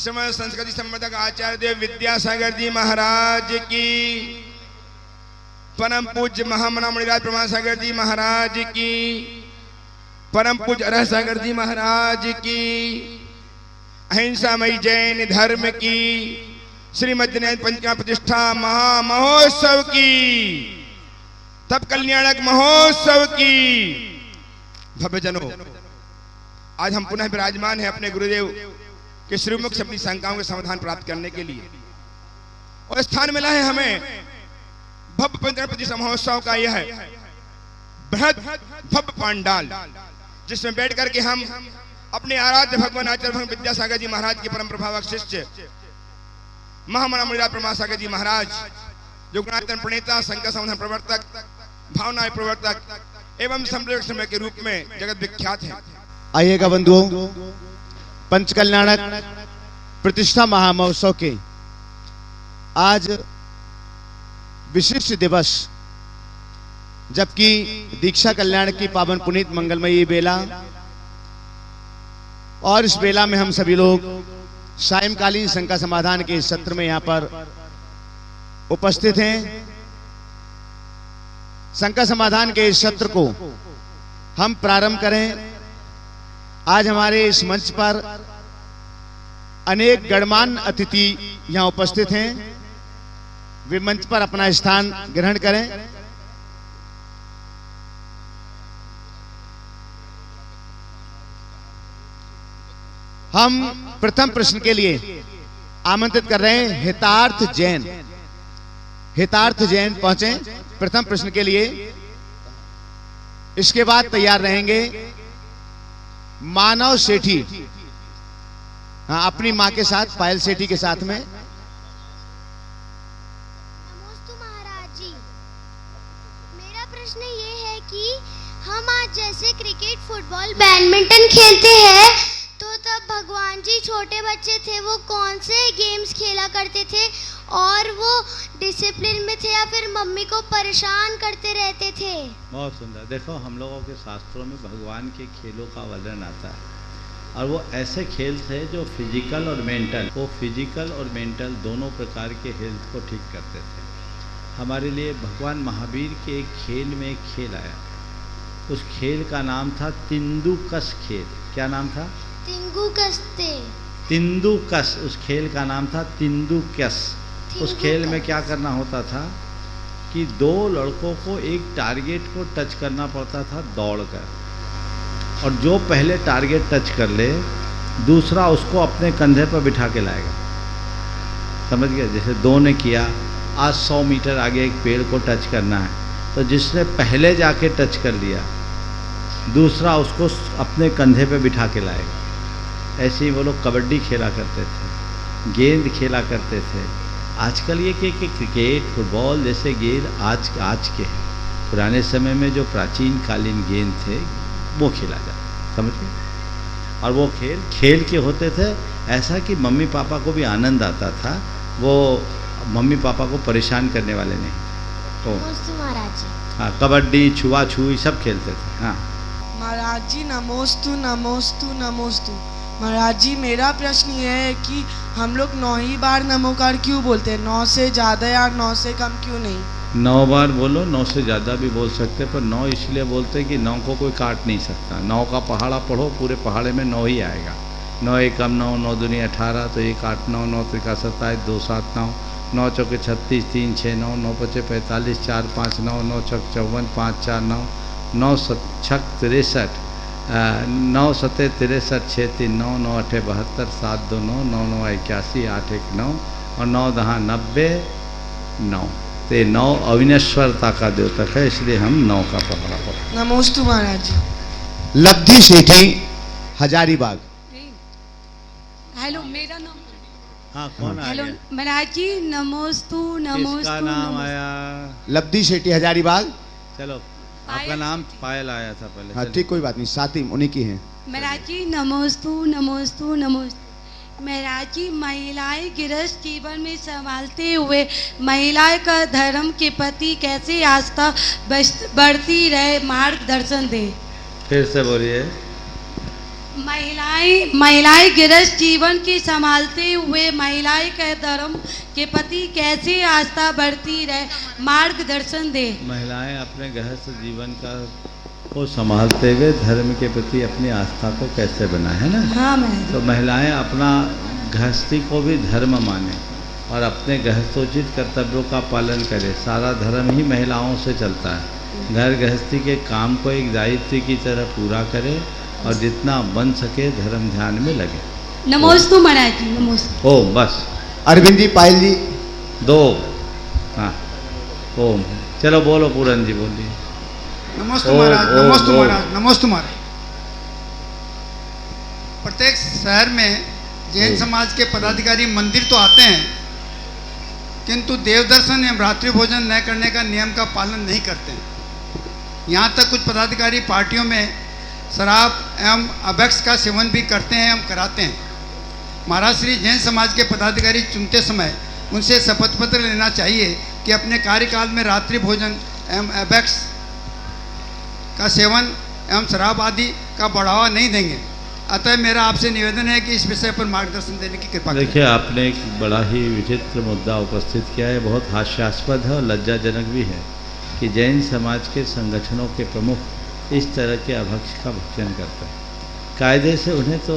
समस्त संस्कृति संवर्धक आचार्य देव विद्यासागर जी महाराज की, परम पूज्य महामना मुनिराज प्रमाण सागर जी महाराज की, परम पूज्य अरह सागर जी महाराज की, अहिंसामयी जैन धर्म की, श्रीमद पंचका प्रतिष्ठा महामहोत्सव की, तप कल्याणक महोत्सव की भव्य जनों, आज हम पुनः विराजमान हैं अपने गुरुदेव के श्रीमुख से अपनी शंकाओं के समाधान प्राप्त करने के लिए, और स्थान मिला है हमें भव्य पंचका प्रतिष्ठा महोत्सव का यह बृहद भव्य पांडाल, जिसमें बैठ करके हम अपने आराध्य भगवान आचार्य भगवान विद्यासागर जी महाराज के परम प्रभावक शिष्य महामना मुनिराज प्रमाण सागर जी महाराज, जो गुणायतन प्रणेता, शंकर समाधान प्रवर्तक, भावना प्रवर्तक एवं संप्रेरक समय के रूप में जगत विख्यात है। आइएगा बंधुओं, पंच कल्याणक प्रतिष्ठा महामहोत्सव के आज विशिष्ट दिवस, जबकि दीक्षा कल्याण की पावन पुनीत मंगलमयी बेला, और इस बेला में हम सभी लोग सायंकालीन शंका समाधान के सत्र में यहाँ पर उपस्थित हैं। शंका समाधान के इस सत्र को हम प्रारंभ करें। आज हमारे इस मंच पर अनेक गणमान्य अतिथि यहाँ उपस्थित हैं, वे मंच पर अपना स्थान ग्रहण करें। हम प्रथम प्रश्न के लिए आमंत्रित कर रहे हैं हितार्थ जैन। हितार्थ जैन पहुंचे प्रथम प्रश्न के लिए। इसके बाद तैयार रहेंगे मानव सेठी, हाँ, अपनी मां के साथ, पायल सेठी के साथ में। नमोस्तु महाराज जी, मेरा प्रश्न ये है कि हम आज जैसे क्रिकेट, फुटबॉल, बैडमिंटन खेलते हैं, तो तब भगवान जी छोटे बच्चे थे, वो कौन से गेम्स खेला करते थे, और वो डिसिप्लिन में थे या फिर मम्मी को परेशान करते रहते थे? बहुत सुंदर। देखो, हम लोगों के शास्त्रों में भगवान के खेलों का वर्णन आता है, और वो ऐसे खेल थे जो फिजिकल और मेंटल, वो फिजिकल और मेंटल दोनों प्रकार के हेल्थ को ठीक करते थे। हमारे लिए भगवान महावीर के एक खेल में एक खेल आया, उस खेल का नाम था तिंदुकस खेल। क्या नाम था? तिंदुकस। उस खेल का नाम था तिंदुकस। उस खेल में क्या करना होता था कि दो लड़कों को एक टारगेट को टच करना पड़ता था दौड़कर, और जो पहले टारगेट टच कर ले, दूसरा उसको अपने कंधे पर बिठा के लाएगा। समझ गए? जैसे दो ने किया, आज 100 मीटर आगे एक पेड़ को टच करना है, तो जिसने पहले जाके टच कर लिया, दूसरा उसको अपने कंधे पे बिठा के लाएगा। ऐसे ही वो लोग कबड्डी खेला करते थे, गेंद खेला करते थे। आजकल ये कि क्रिकेट, फुटबॉल जैसे गेंद आज के हैं। पुराने समय में जो प्राचीन कालीन गेंद थे वो खेला जाता, समझ गए? और वो खेल के होते थे ऐसा कि मम्मी पापा को भी आनंद आता था, वो मम्मी पापा को परेशान करने वाले नहीं। तो महाराज जी, हाँ, कबड्डी, छुआ छुई सब खेलते थे। हाँ महाराज जी, नमोस्तु नमोस्तु नमोस्तु। महाराज जी, मेरा प्रश्न ये है कि हम लोग 9 ही बार नमोकार क्यों बोलते हैं? 9 से ज़्यादा या 9 से कम क्यों नहीं? 9 बार बोलो, 9 से ज़्यादा भी बोल सकते, पर 9 इसलिए बोलते हैं कि 9 को कोई काट नहीं सकता। 9 का पहाड़ा पढ़ो, पूरे पहाड़े में 9 ही आएगा। 9 एकम 9, 9 दूनी 18, तो 1 8 9, 9 त्रिका 27, 2 7 9, 9 चौके 36, 3 6 9, 9 पचे 45, 4 5 9, 9 छक 54, 5 4 9, 9 छक 63, 9 सते 63, 6 3 9, 9 8 72, 7 2 9, 9 9 81, 8 1 9, और 9 10 90 9। तो 9 अविनश्वरता का द्योतक है, इसलिए हम 9 का पहाड़ा पढ़ते। नमोस्तु महाराज जी। लब्धि सेठी, हजारीबाग। हेलो, मेरा नाम, हाँ, कौन आ हेलो गया? महाराज जी, नमोस्तु नमोस्तु। किसका नाम आया? लब्धि सेठी, हजारीबाग। चलो, आपका नाम पायल आया था पहले। हाँ ठीक, कोई बात नहीं, साथी उन्हीं की हैं। महाराज जी, नमोस्तु नमोस्तु नमोस्तु। महाराज जी, महिलाएं गृहस्थ जीवन में संभालते हुए महिलाएं का धर्म के प्रति कैसे आस्था बढ़ती रहे, मार्गदर्शन दें। फिर से बोलिए। महिलाएं गृहस्थ जीवन के संभालते हुए महिलाएं के धर्म के प्रति कैसे आस्था बढ़ती रहे, मार्गदर्शन दे। महिलाएं अपने गृहस्थ जीवन का को संभालते हुए धर्म के प्रति अपनी आस्था को कैसे बनाए, है ना। हाँ मैं तो महिलाएं अपना गृहस्थी को भी धर्म माने और अपने गृहस्थोचित कर्तव्यों का पालन करें। सारा धर्म ही महिलाओं से चलता है। घर गृहस्थी के काम को एक दायित्व की तरह पूरा करें और जितना बन सके धर्म ध्यान में लगे। नमोस्तु महाराज जी, नमोस्तु। ओम बस अरविंद जी, पायल जी। 2 हाँ ओम। चलो बोलो पूरन जी बोलिए। नमोस्तु महाराज, नमोस्तु महाराज, नमोस्तु महाराज। प्रत्येक शहर में जैन समाज के पदाधिकारी मंदिर तो आते हैं, किंतु देव दर्शन एवं रात्रि भोजन न करने का नियम का पालन नहीं करते हैं। यहाँ तक कुछ पदाधिकारी पार्टियों में शराब एवं अभ्यक्ष का सेवन भी करते हैं एवं कराते हैं। महाराज श्री जैन समाज के पदाधिकारी चुनते समय उनसे शपथ पत्र लेना चाहिए कि अपने कार्यकाल में रात्रि भोजन एवं अभ्यक्ष का सेवन एवं शराब आदि का बढ़ावा नहीं देंगे। अतः मेरा आपसे निवेदन है कि इस विषय पर मार्गदर्शन देने की कृपा करें। देखिए, आपने एक बड़ा ही विचित्र मुद्दा उपस्थित किया है। बहुत हास्यास्पद है और लज्जाजनक भी है कि जैन समाज के संगठनों के प्रमुख इस तरह के अभक्ष का भक्षण करते हैं। कायदे से उन्हें तो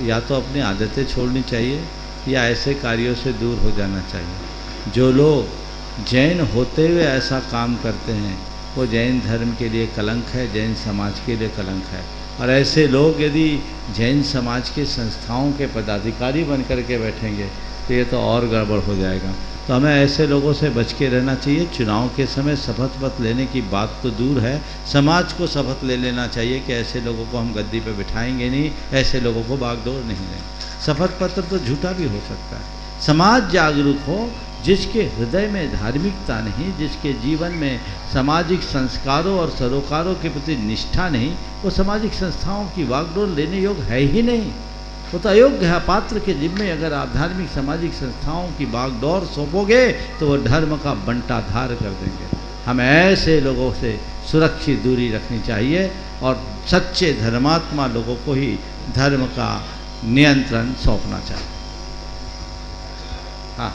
या तो अपनी आदतें छोड़नी चाहिए या ऐसे कार्यों से दूर हो जाना चाहिए। जो लोग जैन होते हुए ऐसा काम करते हैं वो जैन धर्म के लिए कलंक है, जैन समाज के लिए कलंक है। और ऐसे लोग यदि जैन समाज के संस्थाओं के पदाधिकारी बन कर के बैठेंगे तो ये तो और गड़बड़ हो जाएगा। तो हमें ऐसे लोगों से बच के रहना चाहिए। चुनाव के समय शपथ पत्र लेने की बात तो दूर है, समाज को शपथ ले लेना चाहिए कि ऐसे लोगों को हम गद्दी पे बिठाएंगे नहीं, ऐसे लोगों को बागडोर नहीं देंगे। शपथ पत्र तो झूठा भी हो सकता है। समाज जागरूक हो, जिसके हृदय में धार्मिकता नहीं, जिसके जीवन में सामाजिक संस्कारों और सरोकारों के प्रति निष्ठा नहीं, वो सामाजिक संस्थाओं की वागडोर लेने योग्य है ही नहीं। वो तो अयोग्य है। पात्र के जिम्मे अगर आप धार्मिक सामाजिक संस्थाओं की बागडोर सौंपोगे तो वो धर्म का बंटाधार कर देंगे। हमें ऐसे लोगों से सुरक्षित दूरी रखनी चाहिए और सच्चे धर्मात्मा लोगों को ही धर्म का नियंत्रण सौंपना चाहिए। हाँ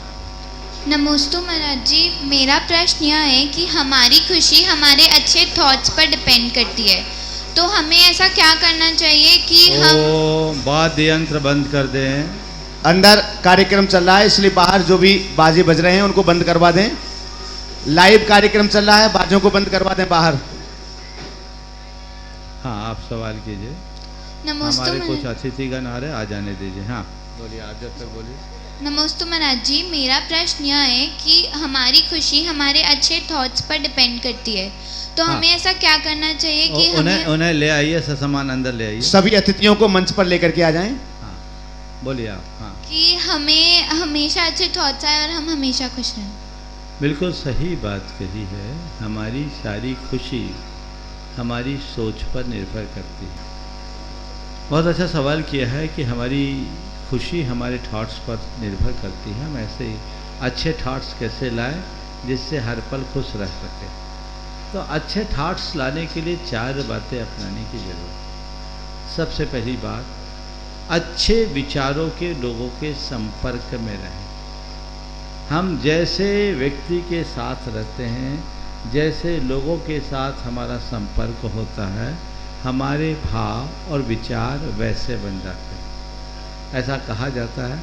नमोस्तु महाराज जी, मेरा प्रश्न यह है कि हमारी खुशी हमारे अच्छे थॉट्स पर डिपेंड करती है, तो हमें ऐसा क्या करना चाहिए कि हम वाद्य यंत्र बंद कर दें। अंदर कार्यक्रम चल रहा है इसलिए बाहर जो भी बाजे बज रहे हैं उनको बंद करवा दें। लाइव कार्यक्रम चल रहा है, बाजों को बंद करवा दें बाहर। हाँ आप सवाल कीजिए। नमोस्तु हमारे कुछ महाराज, अतिथिगण आ रहे, आ जाने दीजिए। हाँ बोलिए, आप जब तक बोलिए। नमोस्तु महाराज जी, मेरा प्रश्न यह है कि हमारी खुशी हमारे अच्छे थॉट्स पर डिपेंड करती है, तो हाँ। हमें ऐसा क्या करना चाहिए कि उन्हें ले आइए, सामान अंदर ले आइए। सभी अतिथियों को मंच पर लेकर के आ जाएं। हाँ बोलिए आप। हाँ कि हमें हमेशा अच्छे थॉट्स आए और हम हमेशा खुश रहें। बिल्कुल सही बात कही है। हमारी सारी खुशी हमारी सोच पर निर्भर करती है। बहुत अच्छा सवाल किया है कि हमारी खुशी हमारे थॉट्स पर निर्भर करती है। हम ऐसे ही अच्छे थॉट्स कैसे लाएं जिससे हर पल खुश रह सके। तो अच्छे थॉट्स लाने के लिए 4 बातें अपनाने की ज़रूरत है। सबसे पहली बात, अच्छे विचारों के लोगों के संपर्क में रहें। हम जैसे व्यक्ति के साथ रहते हैं, जैसे लोगों के साथ हमारा संपर्क होता है, हमारे भाव और विचार वैसे बन जाते हैं। ऐसा कहा जाता है,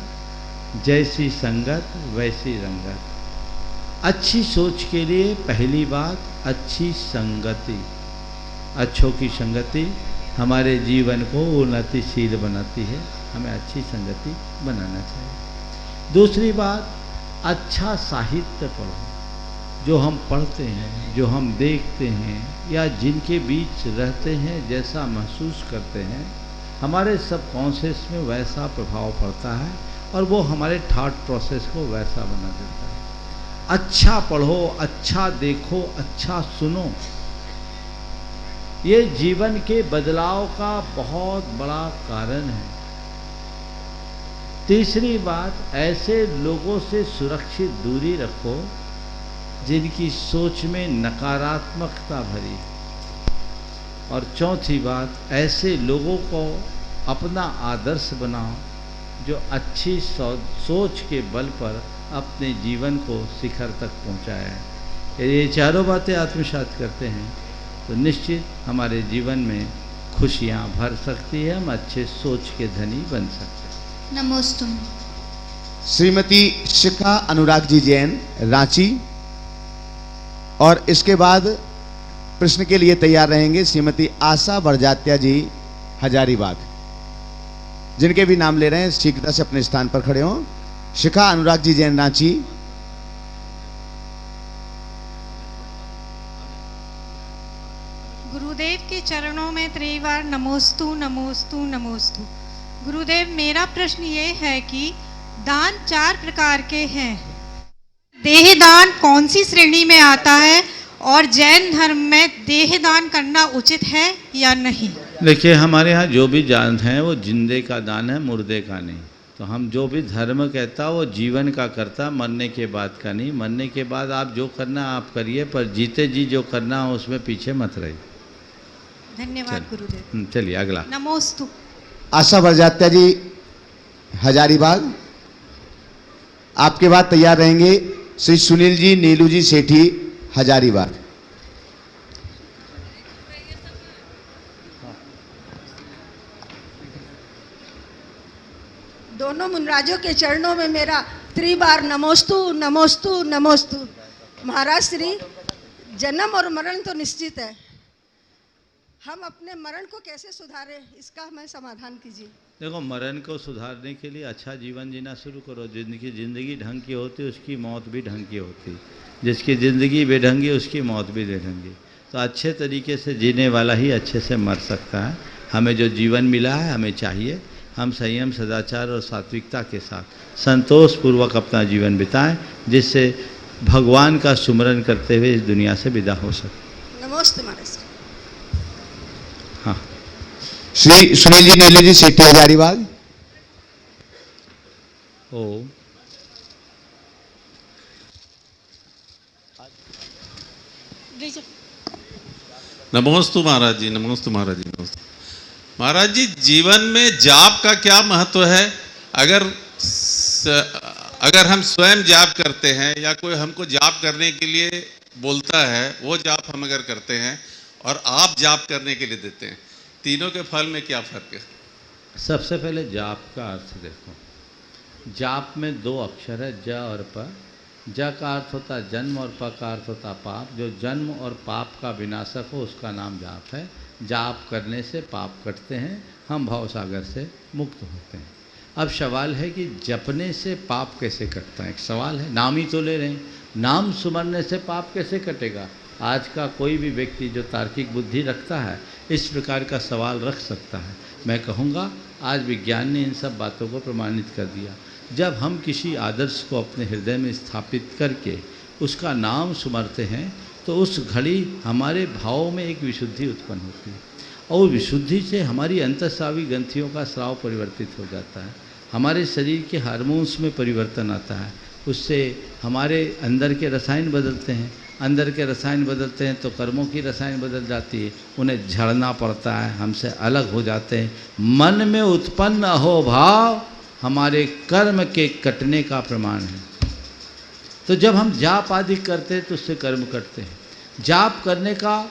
जैसी संगत वैसी रंगत। अच्छी सोच के लिए पहली बात अच्छी संगति। अच्छों की संगति हमारे जीवन को उन्नतिशील बनाती है। हमें अच्छी संगति बनाना चाहिए। दूसरी बात, अच्छा साहित्य पढ़ो। जो हम पढ़ते हैं, जो हम देखते हैं या जिनके बीच रहते हैं, जैसा महसूस करते हैं, हमारे सबकॉन्शियस में वैसा प्रभाव पड़ता है और वो हमारे थॉट प्रोसेस को वैसा बना देता है। अच्छा पढ़ो, अच्छा देखो, अच्छा सुनो। ये जीवन के बदलाव का बहुत बड़ा कारण है। तीसरी बात, ऐसे लोगों से सुरक्षित दूरी रखो जिनकी सोच में नकारात्मकता भरी। और चौथी बात, ऐसे लोगों को अपना आदर्श बनाओ, जो अच्छी सोच के बल पर अपने जीवन को शिखर तक पहुंचाया है। यदि ये चारों बातें आत्मसात करते हैं तो निश्चित हमारे जीवन में खुशियां भर सकती है, हम अच्छे सोच के धनी बन सकते हैं। नमोस्तुम। श्रीमती शिखा अनुराग जी जैन, रांची। और इसके बाद प्रश्न के लिए तैयार रहेंगे श्रीमती आशा बरजात्या जी, हजारीबाग। जिनके भी नाम ले रहे हैं शीघ्रता से अपने स्थान पर खड़े हों। शिखा अनुराग जी जैन, रांची। गुरुदेव के चरणों में त्रिवार नमोस्तु नमोस्तु नमोस्तु। गुरुदेव, मेरा प्रश्न ये है कि दान 4 प्रकार के हैं। देह दान कौन सी श्रेणी में आता है और जैन धर्म में देह दान करना उचित है या नहीं? देखिए, हमारे यहाँ जो भी दान है वो जिंदे का दान है, मुर्दे का नहीं। तो हम जो भी धर्म कहता वो जीवन का करता, मरने के बाद का नहीं। मरने के बाद आप जो करना आप करिए, पर जीते जी जो करना हो उसमें पीछे मत रहिए। धन्यवाद गुरुदेव। चलिए अगला। नमोस्तु। आशा बरजात्या जी, हजारीबाग। आपके बाद तैयार रहेंगे श्री सुनील जी, नीलू जी सेठी, हजारीबाग। दोनों मुनराजों के चरणों में मेरा त्रिबार नमोस्तु नमोस्तु नमोस्तु। महाराज श्री, जन्म और मरण तो निश्चित है, हम अपने मरण को कैसे सुधारें, इसका हमें समाधान कीजिए। देखो, मरण को सुधारने के लिए अच्छा जीवन जीना शुरू करो। जिंदगी ढंग की होती है, उसकी मौत भी ढंग की होती। जिसकी ज़िंदगी बेढंगी, उसकी मौत भी बेढंगी। तो अच्छे तरीके से जीने वाला ही अच्छे से मर सकता है। हमें जो जीवन मिला है हमें चाहिए हम संयम, सदाचार और सात्विकता के साथ संतोषपूर्वक अपना जीवन बिताएं, जिससे भगवान का सुमरन करते हुए इस दुनिया से विदा हो सके। नमस्ते महाराज। हाँ, श्री सुनील जी, नीलू जी सेठी, हजारीबाग। ओ नमोस्तु महाराज जी, नमोस्तु महाराज जी, नमोस्तु महाराज जी। जीवन में जाप का क्या महत्व है? अगर हम स्वयं जाप करते हैं या कोई हमको जाप करने के लिए बोलता है, वो जाप हम अगर करते हैं और आप जाप करने के लिए देते हैं, तीनों के फल में क्या फर्क है? सबसे पहले जाप का अर्थ देखो। जाप में 2 अक्षर है, ज और प। ज का अर्थ होता है जन्म और प का अर्थ होता पाप। जो जन्म और पाप का विनाशक हो उसका नाम जाप है। जाप करने से पाप कटते हैं, हम भवसागर से मुक्त होते हैं। अब सवाल है कि जपने से पाप कैसे कटता है? एक सवाल है। नाम ही तो ले रहे हैं, नाम सुमरने से पाप कैसे कटेगा? आज का कोई भी व्यक्ति जो तार्किक बुद्धि रखता है इस प्रकार का सवाल रख सकता है। मैं कहूँगा आज विज्ञान ने इन सब बातों को प्रमाणित कर दिया। जब हम किसी आदर्श को अपने हृदय में स्थापित करके उसका नाम सुमरते हैं तो उस घड़ी हमारे भावों में एक विशुद्धि उत्पन्न होती है, और विशुद्धि से हमारी अंतःस्रावी ग्रंथियों का स्राव परिवर्तित हो जाता है। हमारे शरीर के हार्मोन्स में परिवर्तन आता है, उससे हमारे अंदर के रसायन बदलते हैं। अंदर के रसायन बदलते हैं तो कर्मों की रसायन बदल जाती है, उन्हें झड़ना पड़ता है, हमसे अलग हो जाते हैं। मन में उत्पन्न हो भाव हमारे कर्म के कटने का प्रमाण है। तो जब हम जाप आदि करते हैं तो उससे कर्म कटते हैं। जाप करने का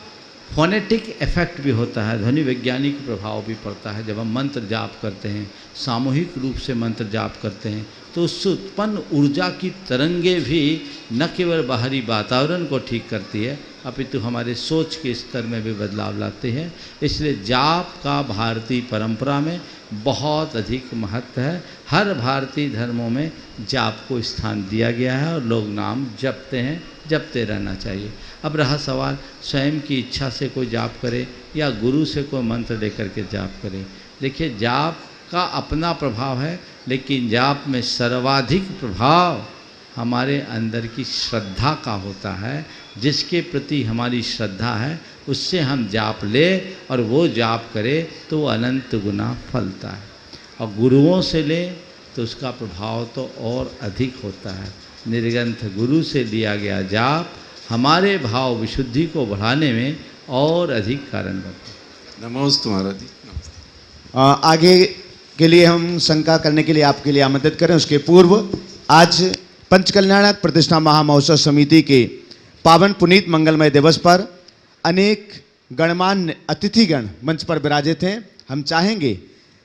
फोनेटिक इफेक्ट भी होता है, ध्वनि वैज्ञानिक प्रभाव भी पड़ता है। जब हम मंत्र जाप करते हैं, सामूहिक रूप से मंत्र जाप करते हैं, तो उससे उत्पन्न ऊर्जा की तरंगे भी न केवल बाहरी वातावरण को ठीक करती है अपितु हमारे सोच के स्तर में भी बदलाव लाती है। इसलिए जाप का भारतीय परंपरा में बहुत अधिक महत्व है। हर भारतीय धर्मों में जाप को स्थान दिया गया है और लोग नाम जपते हैं, जपते रहना चाहिए। अब रहा सवाल स्वयं की इच्छा से कोई जाप करे या गुरु से कोई मंत्र लेकर के जाप करे। देखिए, जाप का अपना प्रभाव है, लेकिन जाप में सर्वाधिक प्रभाव हमारे अंदर की श्रद्धा का होता है। जिसके प्रति हमारी श्रद्धा है उससे हम जाप ले और वो जाप करे तो वो अनंत गुना फलता है। और गुरुओं से ले तो उसका प्रभाव तो और अधिक होता है। निर्ग्रंथ गुरु से लिया गया जाप हमारे भाव विशुद्धि को बढ़ाने में और अधिक कारण बनता है। नमोस्तु महाराज जी, नमस्ते। आगे के लिए हम शंका करने के लिए आपके लिए आमंत्रित करें। उसके पूर्व आज पंचकल्याणक प्रतिष्ठा महामहोत्सव समिति के पावन पुनीत मंगलमय दिवस पर अनेक गणमान्य अतिथिगण मंच पर विराजित हैं। हम चाहेंगे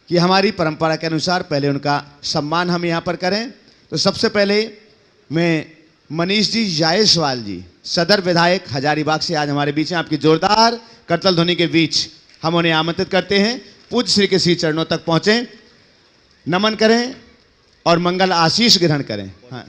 कि हमारी परंपरा के अनुसार पहले उनका सम्मान हम यहाँ पर करें। तो सबसे पहले मैं मनीष जी जायसवाल जी, सदर विधायक हजारीबाग से आज हमारे बीच हैं। आपकी जोरदार करतल ध्वनि के बीच हम उन्हें आमंत्रित करते हैं। पूज्य श्री के श्री चरणों तक पहुँचें, नमन करें और मंगल आशीष ग्रहण करें। हाँ।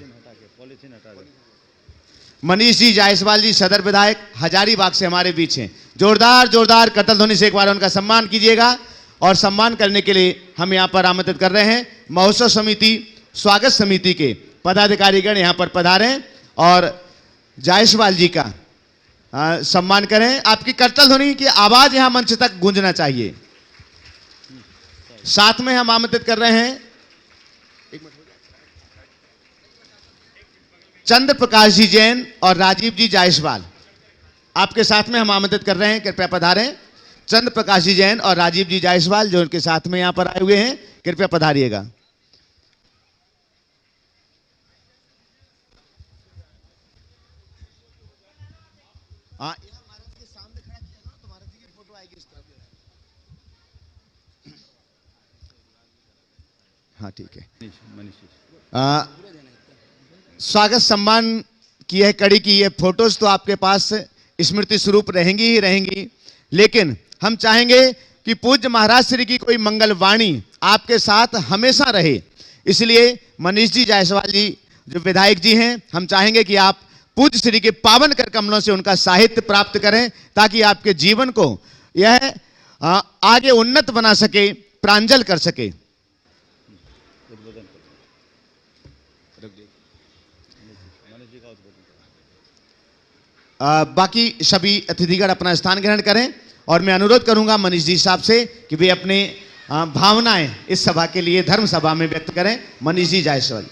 मनीष जी जायसवाल जी, सदर विधायक हजारीबाग से हमारे बीच हैं। जोरदार जोरदार करतल ध्वनि से एक बार उनका सम्मान कीजिएगा। और सम्मान करने के लिए हम यहाँ पर आमंत्रित कर रहे हैं महोत्सव समिति स्वागत समिति के पदाधिकारीगण यहाँ पर पधारें और जायसवाल जी का सम्मान करें। आपकी करतल ध्वनि की आवाज यहाँ मंच तक गूंजना चाहिए। साथ में हम आमंत्रित कर रहे हैं चंद्र प्रकाश जी जैन और राजीव जी जायसवाल। आपके साथ में हम आमंत्रित कर रहे हैं, कृपया पधारें। चंद्र प्रकाश जी जैन और राजीव जी जायसवाल जो उनके साथ में यहां पर आए हुए हैं, कृपया पधारिएगा। हाँ ठीक है। स्वागत सम्मान की यह कड़ी की ये फोटोज तो आपके पास स्मृति स्वरूप रहेंगी ही रहेंगी, लेकिन हम चाहेंगे कि पूज्य महाराज श्री की कोई मंगल वाणी आपके साथ हमेशा रहे। इसलिए मनीष जी जायसवाल जी जो विधायक जी हैं, हम चाहेंगे कि आप पूज्य श्री के पावन कर कमलों से उनका साहित्य प्राप्त करें ताकि आपके जीवन को यह आगे उन्नत बना सके, प्रांजल कर सके। बाकी सभी अतिथिगण अपना स्थान ग्रहण करें और मैं अनुरोध करूंगा मनीष जी साहब से कि वे अपने भावनाएं इस सभा के लिए धर्म सभा में व्यक्त करें। मनीष जी जायसवाल।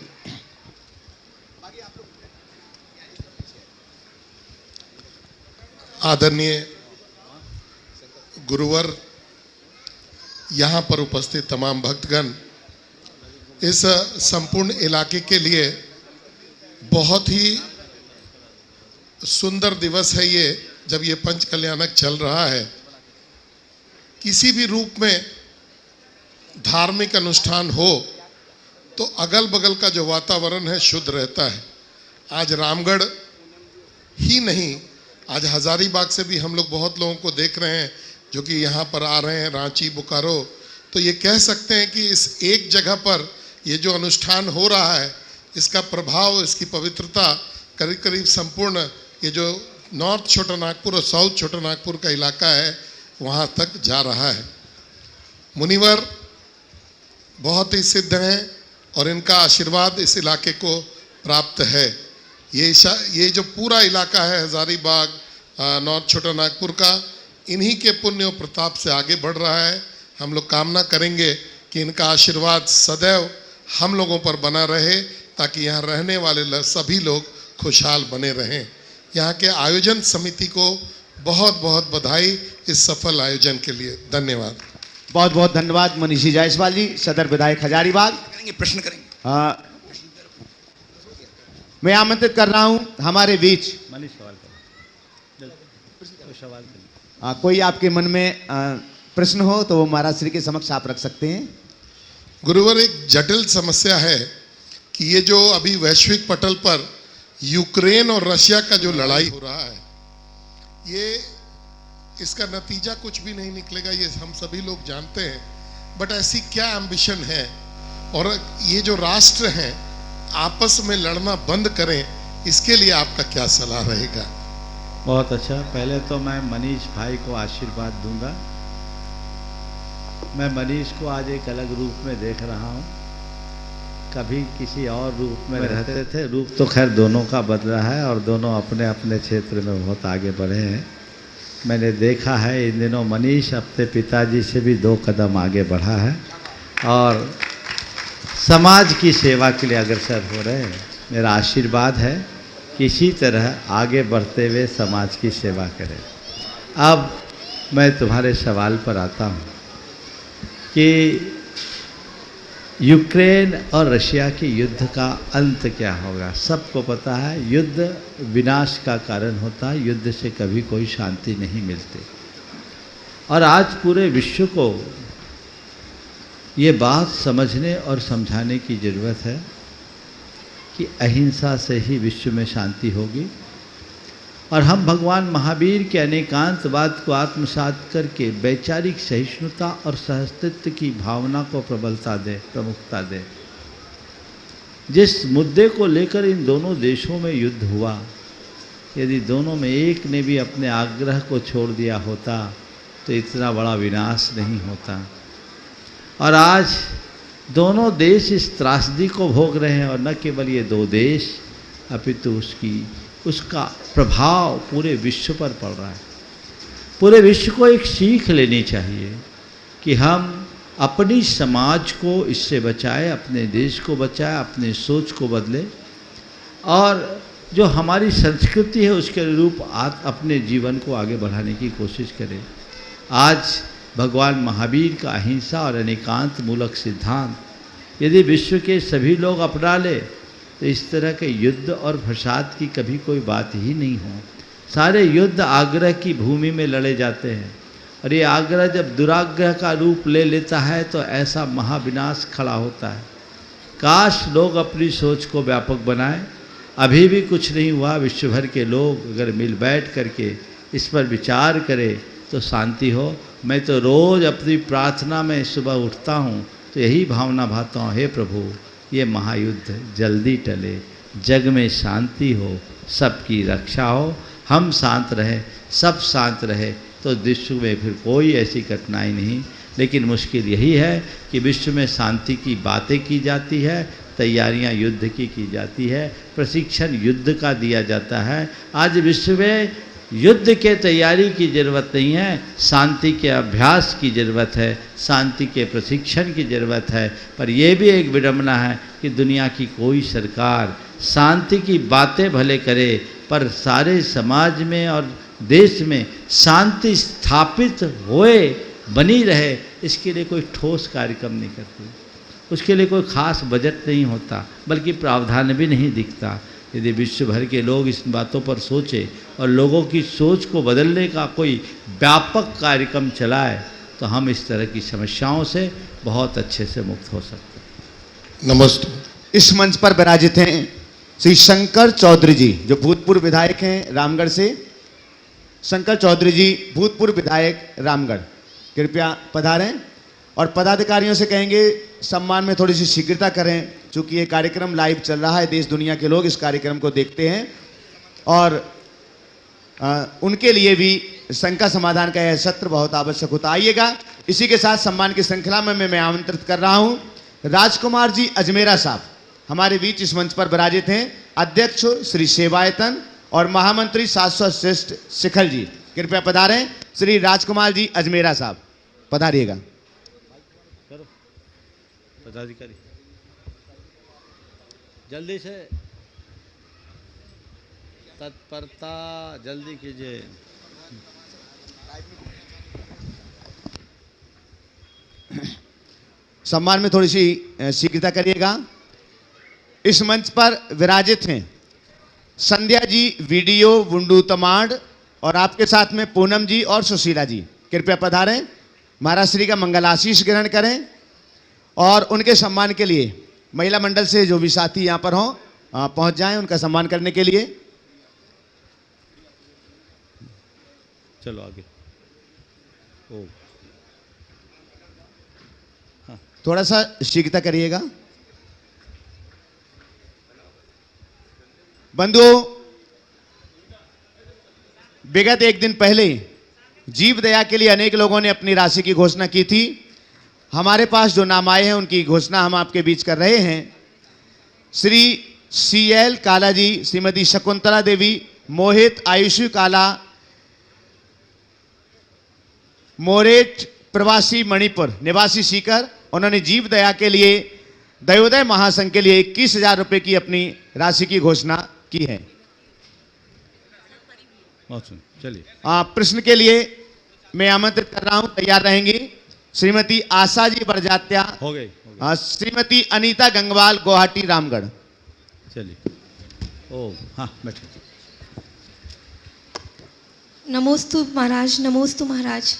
आदरणीय गुरुवर, यहाँ पर उपस्थित तमाम भक्तगण, इस संपूर्ण इलाके के लिए बहुत ही सुंदर दिवस है ये, जब ये पंच कल्याणक चल रहा है। किसी भी रूप में धार्मिक अनुष्ठान हो तो अगल बगल का जो वातावरण है शुद्ध रहता है। आज रामगढ़ ही नहीं, आज हजारीबाग से भी हम लोग बहुत लोगों को देख रहे हैं जो कि यहाँ पर आ रहे हैं, रांची, बोकारो। तो ये कह सकते हैं कि इस एक जगह पर ये जो अनुष्ठान हो रहा है, इसका प्रभाव, इसकी पवित्रता करीब करीब संपूर्ण ये जो नॉर्थ छोटा नागपुर और साउथ छोटा नागपुर का इलाका है वहाँ तक जा रहा है। मुनिवर बहुत ही सिद्ध हैं और इनका आशीर्वाद इस इलाके को प्राप्त है। ये जो पूरा इलाका है हजारीबाग, नॉर्थ छोटा नागपुर का, इन्हीं के पुण्य और प्रताप से आगे बढ़ रहा है। हम लोग कामना करेंगे कि इनका आशीर्वाद सदैव हम लोगों पर बना रहे ताकि यहाँ रहने वाले सभी लोग खुशहाल बने रहें। यहाँ के आयोजन समिति को बहुत बहुत बधाई इस सफल आयोजन के लिए। धन्यवाद। बहुत बहुत धन्यवाद मनीष जी जायसवाल जी, सदर विधायक हजारीबाग। प्रश्न करेंगे। मैं आमंत्रित कर रहा हूं हमारे बीच मनीष सवाल कोई आपके मन में प्रश्न हो तो वो महाराज श्री के समक्ष आप रख सकते हैं। गुरुवर, एक जटिल समस्या है कि ये जो अभी वैश्विक पटल पर यूक्रेन और रशिया का जो लड़ाई हो रहा है, ये इसका नतीजा कुछ भी नहीं निकलेगा, ये हम सभी लोग जानते हैं। बट ऐसी क्या एम्बिशन है, और ये जो राष्ट्र हैं आपस में लड़ना बंद करें, इसके लिए आपका क्या सलाह रहेगा? बहुत अच्छा। पहले तो मैं मनीष भाई को आशीर्वाद दूंगा। मैं मनीष को आज एक अलग रूप में देख रहा हूँ। कभी किसी और रूप में रहते थे। रूप तो खैर दोनों का बदला है और दोनों अपने अपने क्षेत्र में बहुत आगे बढ़े हैं। मैंने देखा है इन दिनों मनीष अपने पिताजी से भी 2 कदम आगे बढ़ा है और समाज की सेवा के लिए अग्रसर हो रहे हैं। मेरा आशीर्वाद है कि इसी तरह आगे बढ़ते हुए समाज की सेवा करें। अब मैं तुम्हारे सवाल पर आता हूँ। कि यूक्रेन और रशिया के युद्ध का अंत क्या होगा। सबको पता है युद्ध विनाश का कारण होता है, युद्ध से कभी कोई शांति नहीं मिलती। और आज पूरे विश्व को ये बात समझने और समझाने की ज़रूरत है कि अहिंसा से ही विश्व में शांति होगी। और हम भगवान महावीर के अनेकांतवाद को आत्मसात करके वैचारिक सहिष्णुता और सहअस्तित्व की भावना को प्रबलता दें, प्रमुखता दें। जिस मुद्दे को लेकर इन दोनों देशों में युद्ध हुआ, यदि दोनों में एक ने भी अपने आग्रह को छोड़ दिया होता तो इतना बड़ा विनाश नहीं होता। और आज दोनों देश इस त्रासदी को भोग रहे हैं, और न केवल ये दो देश अपितु उसका प्रभाव पूरे विश्व पर पड़ रहा है। पूरे विश्व को एक सीख लेनी चाहिए कि हम अपनी समाज को इससे बचाएं, अपने देश को बचाएं, अपने सोच को बदलें और जो हमारी संस्कृति है उसके अनुरूप अपने जीवन को आगे बढ़ाने की कोशिश करें। आज भगवान महावीर का अहिंसा और अनेकांत मूलक सिद्धांत यदि विश्व के सभी लोग अपना ले तो इस तरह के युद्ध और फसाद की कभी कोई बात ही नहीं हो। सारे युद्ध आग्रह की भूमि में लड़े जाते हैं, और ये आग्रह जब दुराग्रह का रूप ले लेता है तो ऐसा महाविनाश खड़ा होता है। काश लोग अपनी सोच को व्यापक बनाएं। अभी भी कुछ नहीं हुआ। विश्व भर के लोग अगर मिल बैठ करके इस पर विचार करें तो शांति हो। मैं तो रोज़ अपनी प्रार्थना में सुबह उठता हूँ तो यही भावना भाता हूँ, हे प्रभु ये महायुद्ध जल्दी टले, जग में शांति हो, सबकी रक्षा हो, हम शांत रहे, सब शांत रहे तो विश्व में फिर कोई ऐसी कठिनाई नहीं। लेकिन मुश्किल यही है कि विश्व में शांति की बातें की जाती है, तैयारियां युद्ध की जाती है, प्रशिक्षण युद्ध का दिया जाता है। आज विश्व में युद्ध के तैयारी की ज़रूरत नहीं है, शांति के अभ्यास की ज़रूरत है, शांति के प्रशिक्षण की ज़रूरत है। पर यह भी एक विडंबना है कि दुनिया की कोई सरकार शांति की बातें भले करे पर सारे समाज में और देश में शांति स्थापित होए, बनी रहे, इसके लिए कोई ठोस कार्यक्रम नहीं करती। उसके लिए कोई खास बजट नहीं होता, बल्कि प्रावधान भी नहीं दिखता। यदि विश्व भर के लोग इस बातों पर सोचें और लोगों की सोच को बदलने का कोई व्यापक कार्यक्रम चलाए तो हम इस तरह की समस्याओं से बहुत अच्छे से मुक्त हो सकते हैं। नमस्ते। इस मंच पर विराजित हैं श्री शंकर चौधरी जी, जो भूतपूर्व विधायक हैं रामगढ़ से। शंकर चौधरी जी भूतपूर्व विधायक रामगढ़, कृपया पधारें और पदाधिकारियों से कहेंगे सम्मान में थोड़ी सी शीघ्रता करें, चूँकि ये कार्यक्रम लाइव चल रहा है, देश दुनिया के लोग इस कार्यक्रम को देखते हैं और उनके लिए भी शंका समाधान का यह सत्र बहुत आवश्यक होता। आइएगा, इसी के साथ सम्मान की श्रृंखला में मैं आमंत्रित कर रहा हूँ राजकुमार जी अजमेरा साहब हमारे बीच इस मंच पर विराजित हैं, अध्यक्ष श्री सेवायतन और महामंत्री शाश्वत श्रेष्ठ शिखर जी। कृपया पधारें श्री राजकुमार जी अजमेरा साहब, पधारिएगा। पदाधिकारी जल्दी से, तत्परता जल्दी कीजिए। सम्मान में थोड़ी सी शीघ्रता करिएगा। इस मंच पर विराजित हैं संध्या जी वीडियो वुंडू तमाड़ और आपके साथ में पूनम जी और सुशीला जी। कृपया पधारें, महाराज श्री का मंगल आशीष ग्रहण करें और उनके सम्मान के लिए महिला मंडल से जो भी साथी यहाँ पर हों पहुँच जाएं उनका सम्मान करने के लिए। चलो आगे। ओ थोड़ा सा शीघ्रता करिएगा। बंधुओं, विगत एक दिन पहले जीव दया के लिए अनेक लोगों ने अपनी राशि की घोषणा की थी। हमारे पास जो नाम आए हैं उनकी घोषणा हम आपके बीच कर रहे हैं। श्री CL काला जी, श्रीमती शकुंतला देवी, मोहित आयुषी काला, मोरेट प्रवासी मणिपुर निवासी सीकर, उन्होंने जीव दया के लिए दयोदय महासंघ के लिए 21,000 रुपये की अपनी राशि की घोषणा की है। चलिए प्रश्न के लिए मैं आमंत्रित कर रहा हूं, तैयार रहेंगी श्रीमती आशा जी बरजात्या, हो गई। श्रीमती अनीता गंगवाल, गुवाहाटी रामगढ़। चलिए। ओ हाँ, बैठिए। नमोस्तु महाराज, नमोस्तु महाराज।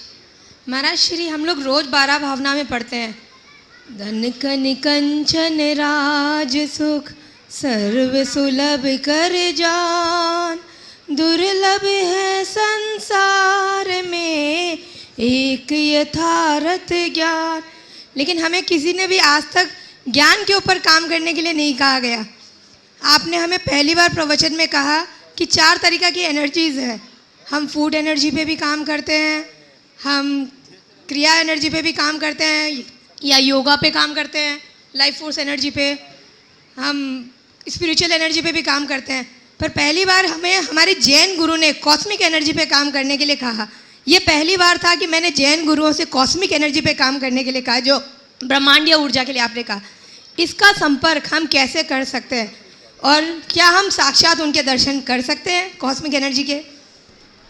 महाराज श्री हम लोग रोज 12 भावना में पढ़ते हैं, धन कन कंचन राज सुख सर्व सुलभ कर जान, दुर्लभ है संसार में एक यथार्थ ज्ञान। लेकिन हमें किसी ने भी आज तक ज्ञान के ऊपर काम करने के लिए नहीं कहा गया। आपने हमें पहली बार प्रवचन में कहा कि 4 तरीका की एनर्जीज है। हम फूड एनर्जी पे भी काम करते हैं, हम क्रिया एनर्जी पे भी काम करते हैं, या योगा पे काम करते हैं, लाइफ फोर्स एनर्जी पे, हम स्पिरिचुअल एनर्जी पे भी काम करते हैं। पर पहली बार हमें हमारे जैन गुरु ने कॉस्मिक एनर्जी पे काम करने के लिए कहा। ये पहली बार था कि मैंने जैन गुरुओं से कॉस्मिक एनर्जी पे काम करने के लिए कहा, जो ब्रह्मांडीय ऊर्जा के लिए आपने कहा। इसका संपर्क हम कैसे कर सकते हैं और क्या हम साक्षात उनके दर्शन कर सकते हैं कॉस्मिक एनर्जी के?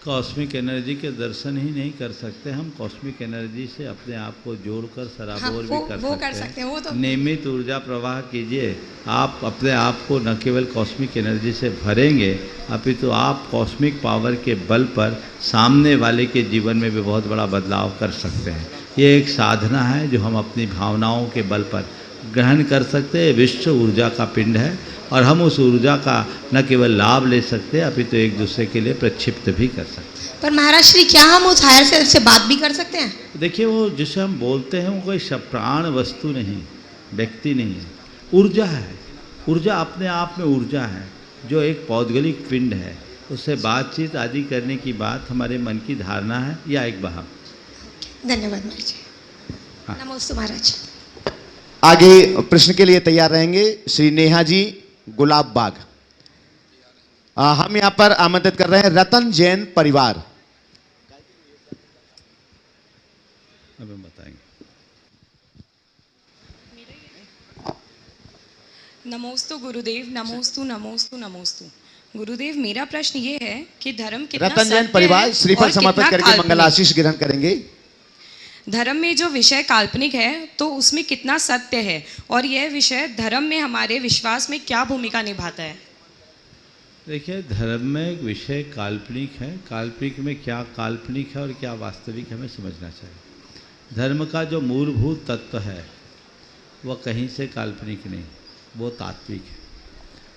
कॉस्मिक एनर्जी के दर्शन ही नहीं कर सकते, हम कॉस्मिक एनर्जी से अपने आप को जोड़कर सराबोर भी कर सकते हैं। वो तो नियमित ऊर्जा प्रवाह कीजिए, आप अपने आप को न केवल कॉस्मिक एनर्जी से भरेंगे, अपितु आप कॉस्मिक पावर के बल पर सामने वाले के जीवन में भी बहुत बड़ा बदलाव कर सकते हैं। ये एक साधना है जो हम अपनी भावनाओं के बल पर ग्रहण कर सकते हैं। विश्व ऊर्जा का पिंड है और हम उस ऊर्जा का न केवल लाभ ले सकते हैं, अभी तो एक दूसरे के लिए प्रक्षिप्त भी कर सकते हैं। पर महाराज श्री क्या हम उस हायर सेल्फ से बात भी कर सकते हैं? देखिए, वो जिसे हम बोलते हैं वो कोई प्राण वस्तु नहीं, व्यक्ति नहीं है, ऊर्जा है। ऊर्जा अपने आप में ऊर्जा है जो एक पौद्गलिक पिंड है। उससे बातचीत आदि करने की बात हमारे मन की धारणा है या एक बहाव। धन्यवाद महाराज जी। हाँ। नमस्ते महाराज। आगे प्रश्न के लिए तैयार रहेंगे श्री नेहा जी, गुलाब बाग। हम यहां पर आमंत्रित कर रहे हैं रतन जैन परिवार। अब हम बताएंगे। नमोस्तु गुरुदेव, नमोस्तु नमोस्तु नमोस्तु। गुरुदेव, मेरा प्रश्न ये है कि धर्म कितना रतन जैन परिवार श्रीफल समर्पित करके मंगल आशीष ग्रहण करेंगे। धर्म में जो विषय काल्पनिक है तो उसमें कितना सत्य है, और यह विषय धर्म में हमारे विश्वास में क्या भूमिका निभाता है? देखिए, धर्म में एक विषय काल्पनिक है, काल्पनिक में क्या काल्पनिक है और क्या वास्तविक हमें समझना चाहिए। धर्म का जो मूलभूत तत्व है वह कहीं से काल्पनिक नहीं, वो तात्विक है।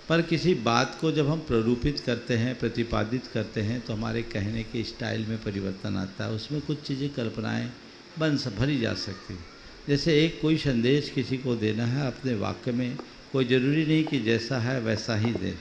पर किसी बात को जब हम प्ररूपित करते हैं, प्रतिपादित करते हैं, तो हमारे कहने के स्टाइल में परिवर्तन आता है। उसमें कुछ चीज़ें कल्पनाएँ भरी जा सकती है। जैसे एक कोई संदेश किसी को देना है, अपने वाक्य में कोई ज़रूरी नहीं कि जैसा है वैसा ही दे,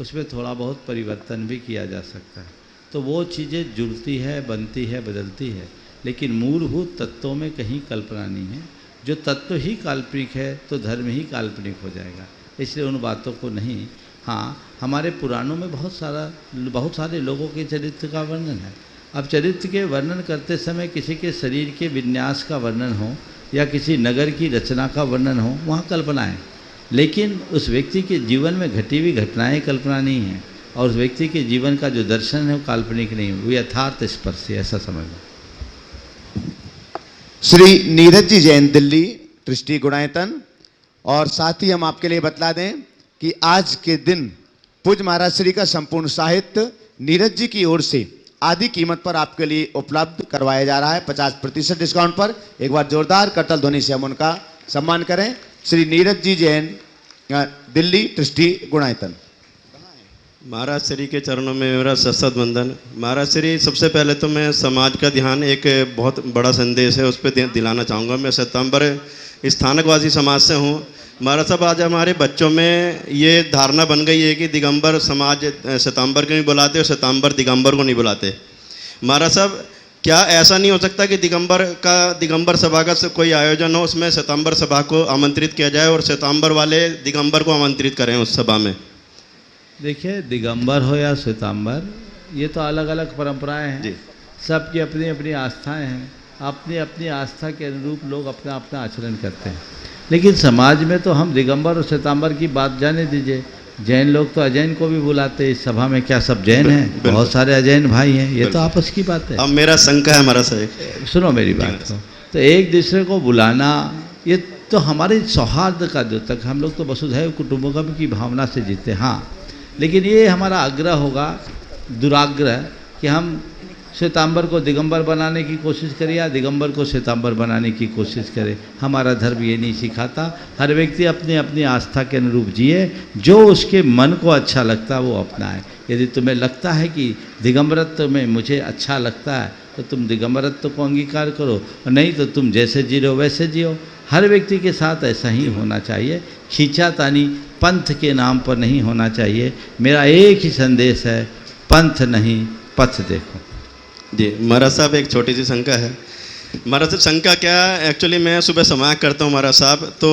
उसमें थोड़ा बहुत परिवर्तन भी किया जा सकता है। तो वो चीज़ें जुड़ती है, बनती है, बदलती है, लेकिन मूलभूत तत्वों में कहीं कल्पना नहीं है। जो तत्व ही काल्पनिक है तो धर्म ही काल्पनिक हो जाएगा, इसलिए उन बातों को नहीं। हाँ, हमारे पुराणों में बहुत सारे लोगों के चरित्र का वर्णन है। अब चरित्र के वर्णन करते समय किसी के शरीर के विन्यास का वर्णन हो या किसी नगर की रचना का वर्णन हो, वहाँ कल्पना है, लेकिन उस व्यक्ति के जीवन में घटी हुई घटनाएं कल्पना नहीं है, और उस व्यक्ति के जीवन का जो दर्शन है वो काल्पनिक नहीं, वो यथार्थ स्पर्शी, ऐसा समझो। श्री नीरज जी जैन, दिल्ली, दृष्टि गुणायतन। और साथ ही हम आपके लिए बतला दें कि आज के दिन पूज्य महाराज श्री का संपूर्ण साहित्य नीरज जी की ओर से आधी कीमत पर आपके लिए उपलब्ध करवाया जा रहा है, 50% डिस्काउंट पर। एक बार जोरदार करतल ध्वनि से हम उनका सम्मान करें। श्री नीरज जी जैन, दिल्ली, दृष्टि गुणायतन। महाराज श्री के चरणों में मेरा सशत वंदन। महाराज श्री, सबसे पहले तो मैं समाज का ध्यान, एक बहुत बड़ा संदेश है उस पर दिलाना चाहूँगा। मैं श्वेतांबर स्थानकवासी समाज से हूँ। महाराज साहब, आज हमारे बच्चों में ये धारणा बन गई है कि दिगंबर समाज श्वेतांबर को नहीं बुलाते और श्वेतांबर दिगंबर को नहीं बुलाते। महाराज साहब, क्या ऐसा नहीं हो सकता कि दिगंबर सभा का कोई आयोजन हो, उसमें श्वेतांबर सभा को आमंत्रित किया जाए और श्वेतांबर वाले दिगंबर को आमंत्रित करें उस सभा में? देखिए, दिगंबर हो या श्वेतांबर, ये तो अलग अलग परंपराएं हैं, सबकी अपनी अपनी आस्थाएं हैं, अपनी अपनी आस्था के अनुरूप लोग अपना अपना आचरण करते हैं। लेकिन समाज में तो हम दिगंबर और श्वेतांबर की बात जाने दीजिए, जैन लोग तो अजैन को भी बुलाते हैं। इस सभा में क्या सब जैन हैं? बहुत सारे अजैन भाई हैं, ये तो आपस की बात है। अब मेरा शंका है महाराज साहब, सुनो मेरी बात को। तो एक दूसरे को बुलाना, ये तो हमारे सौहार्द का जो तक हम लोग तो वसुधैव कुटुंबकम की भावना से जीते। हाँ, लेकिन ये हमारा आग्रह होगा, दुराग्रह, कि हम श्वेतांबर को दिगंबर बनाने की कोशिश करें या दिगंबर को श्वेतांबर बनाने की कोशिश करें। हमारा धर्म ये नहीं सिखाता। हर व्यक्ति अपनी अपनी आस्था के अनुरूप जिए, जो उसके मन को अच्छा लगता है वो अपनाए। यदि तुम्हें लगता है कि दिगंबरत्व में मुझे अच्छा लगता है तो तुम दिगंबरत्व को अंगीकार करो, और नहीं तो तुम जैसे जी रहो वैसे जियो। हर व्यक्ति के साथ ऐसा ही होना चाहिए। खींचातानी पंथ के नाम पर नहीं होना चाहिए। मेरा एक ही संदेश है, पंथ नहीं पथ देखो। जी महाराज साहब, एक छोटी सी शंका है। महाराज साहब शंका क्या, एक्चुअली मैं सुबह समाज करता हूँ महाराज साहब, तो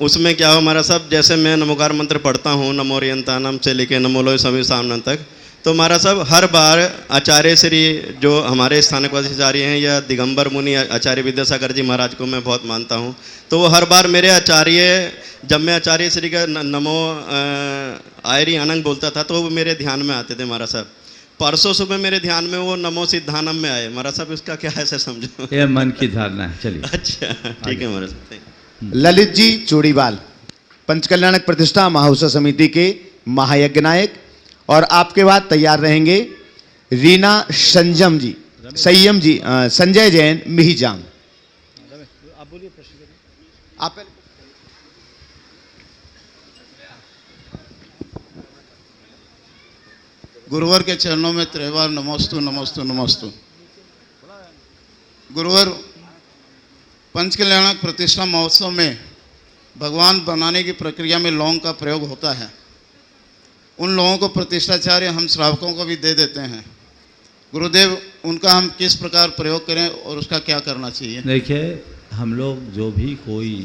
उसमें क्या हो महाराज साहब, जैसे मैं नमोकार मंत्र पढ़ता हूँ, नमोरियंतानम से लेके नमोलोय सभी सामने तक, तो महाराज साहब हर बार आचार्य श्री जो हमारे स्थानकवासी आचार्य हैं या दिगंबर मुनि आचार्य विद्यासागर जी महाराज को मैं बहुत मानता हूँ, तो वो हर बार मेरे आचार्य, जब मैं आचार्य श्री का नमो आयरी अनंग बोलता था तो वो मेरे ध्यान में आते थे महाराज साहब। परसों सुबह मेरे ध्यान में वो नमो सिद्धानम में आए महाराज साहब, इसका क्या है, ऐसे समझो। ये मन की धारणा है। चलिए अच्छा ठीक है महाराज साहब। ललित जी चूड़ीवाल, पंचकल्याणक प्रतिष्ठा महाउत्सव समिति के महायज्ञ नायक, और आपके बाद तैयार रहेंगे रीना संजम जी, संयम जी, संजय जैन मिहिजाम। आप गुरुवर के चरणों में त्रिवार नमोस्तु नमोस्तु नमोस्तु। गुरुवर, पंचकल्याणक प्रतिष्ठा महोत्सव में भगवान बनाने की प्रक्रिया में लौंग का प्रयोग होता है। उन लोगों को प्रतिष्ठाचार्य हम श्रावकों को भी दे देते हैं। गुरुदेव, उनका हम किस प्रकार प्रयोग करें और उसका क्या करना चाहिए? देखिए, हम लोग जो भी कोई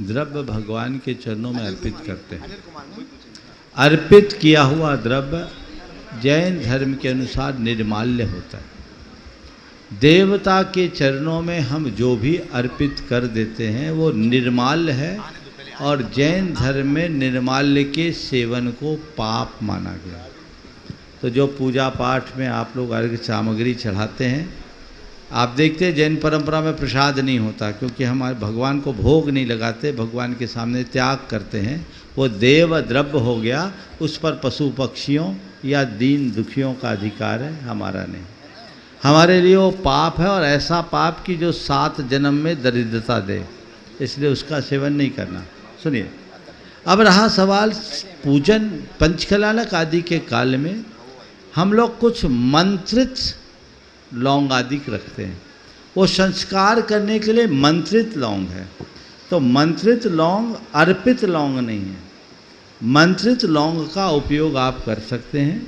द्रव्य भगवान के चरणों में अर्पित करते हैं, अर्पित किया हुआ द्रव्य जैन धर्म के अनुसार निर्माल्य होता है। देवता के चरणों में हम जो भी अर्पित कर देते हैं वो निर्माल्य है, और जैन धर्म में निर्माल्य के सेवन को पाप माना गया। तो जो पूजा पाठ में आप लोग अर्घ्य सामग्री चढ़ाते हैं, आप देखते हैं जैन परंपरा में प्रसाद नहीं होता, क्योंकि हमारे भगवान को भोग नहीं लगाते, भगवान के सामने त्याग करते हैं। वो देव द्रव्य हो गया, उस पर पशु पक्षियों या दीन दुखियों का अधिकार है, हमारा नहीं। हमारे लिए वो पाप है, और ऐसा पाप कि जो 7 जन्म में दरिद्रता दे, इसलिए उसका सेवन नहीं करना। सुनिए, अब रहा सवाल पूजन। पंचकल्याणक आदि के काल में हम लोग कुछ मंत्रित लौंग आदि रखते हैं, वो संस्कार करने के लिए मंत्रित लौंग है। तो मंत्रित लौंग अर्पित लौंग नहीं है। मंत्रित लौंग का उपयोग आप कर सकते हैं,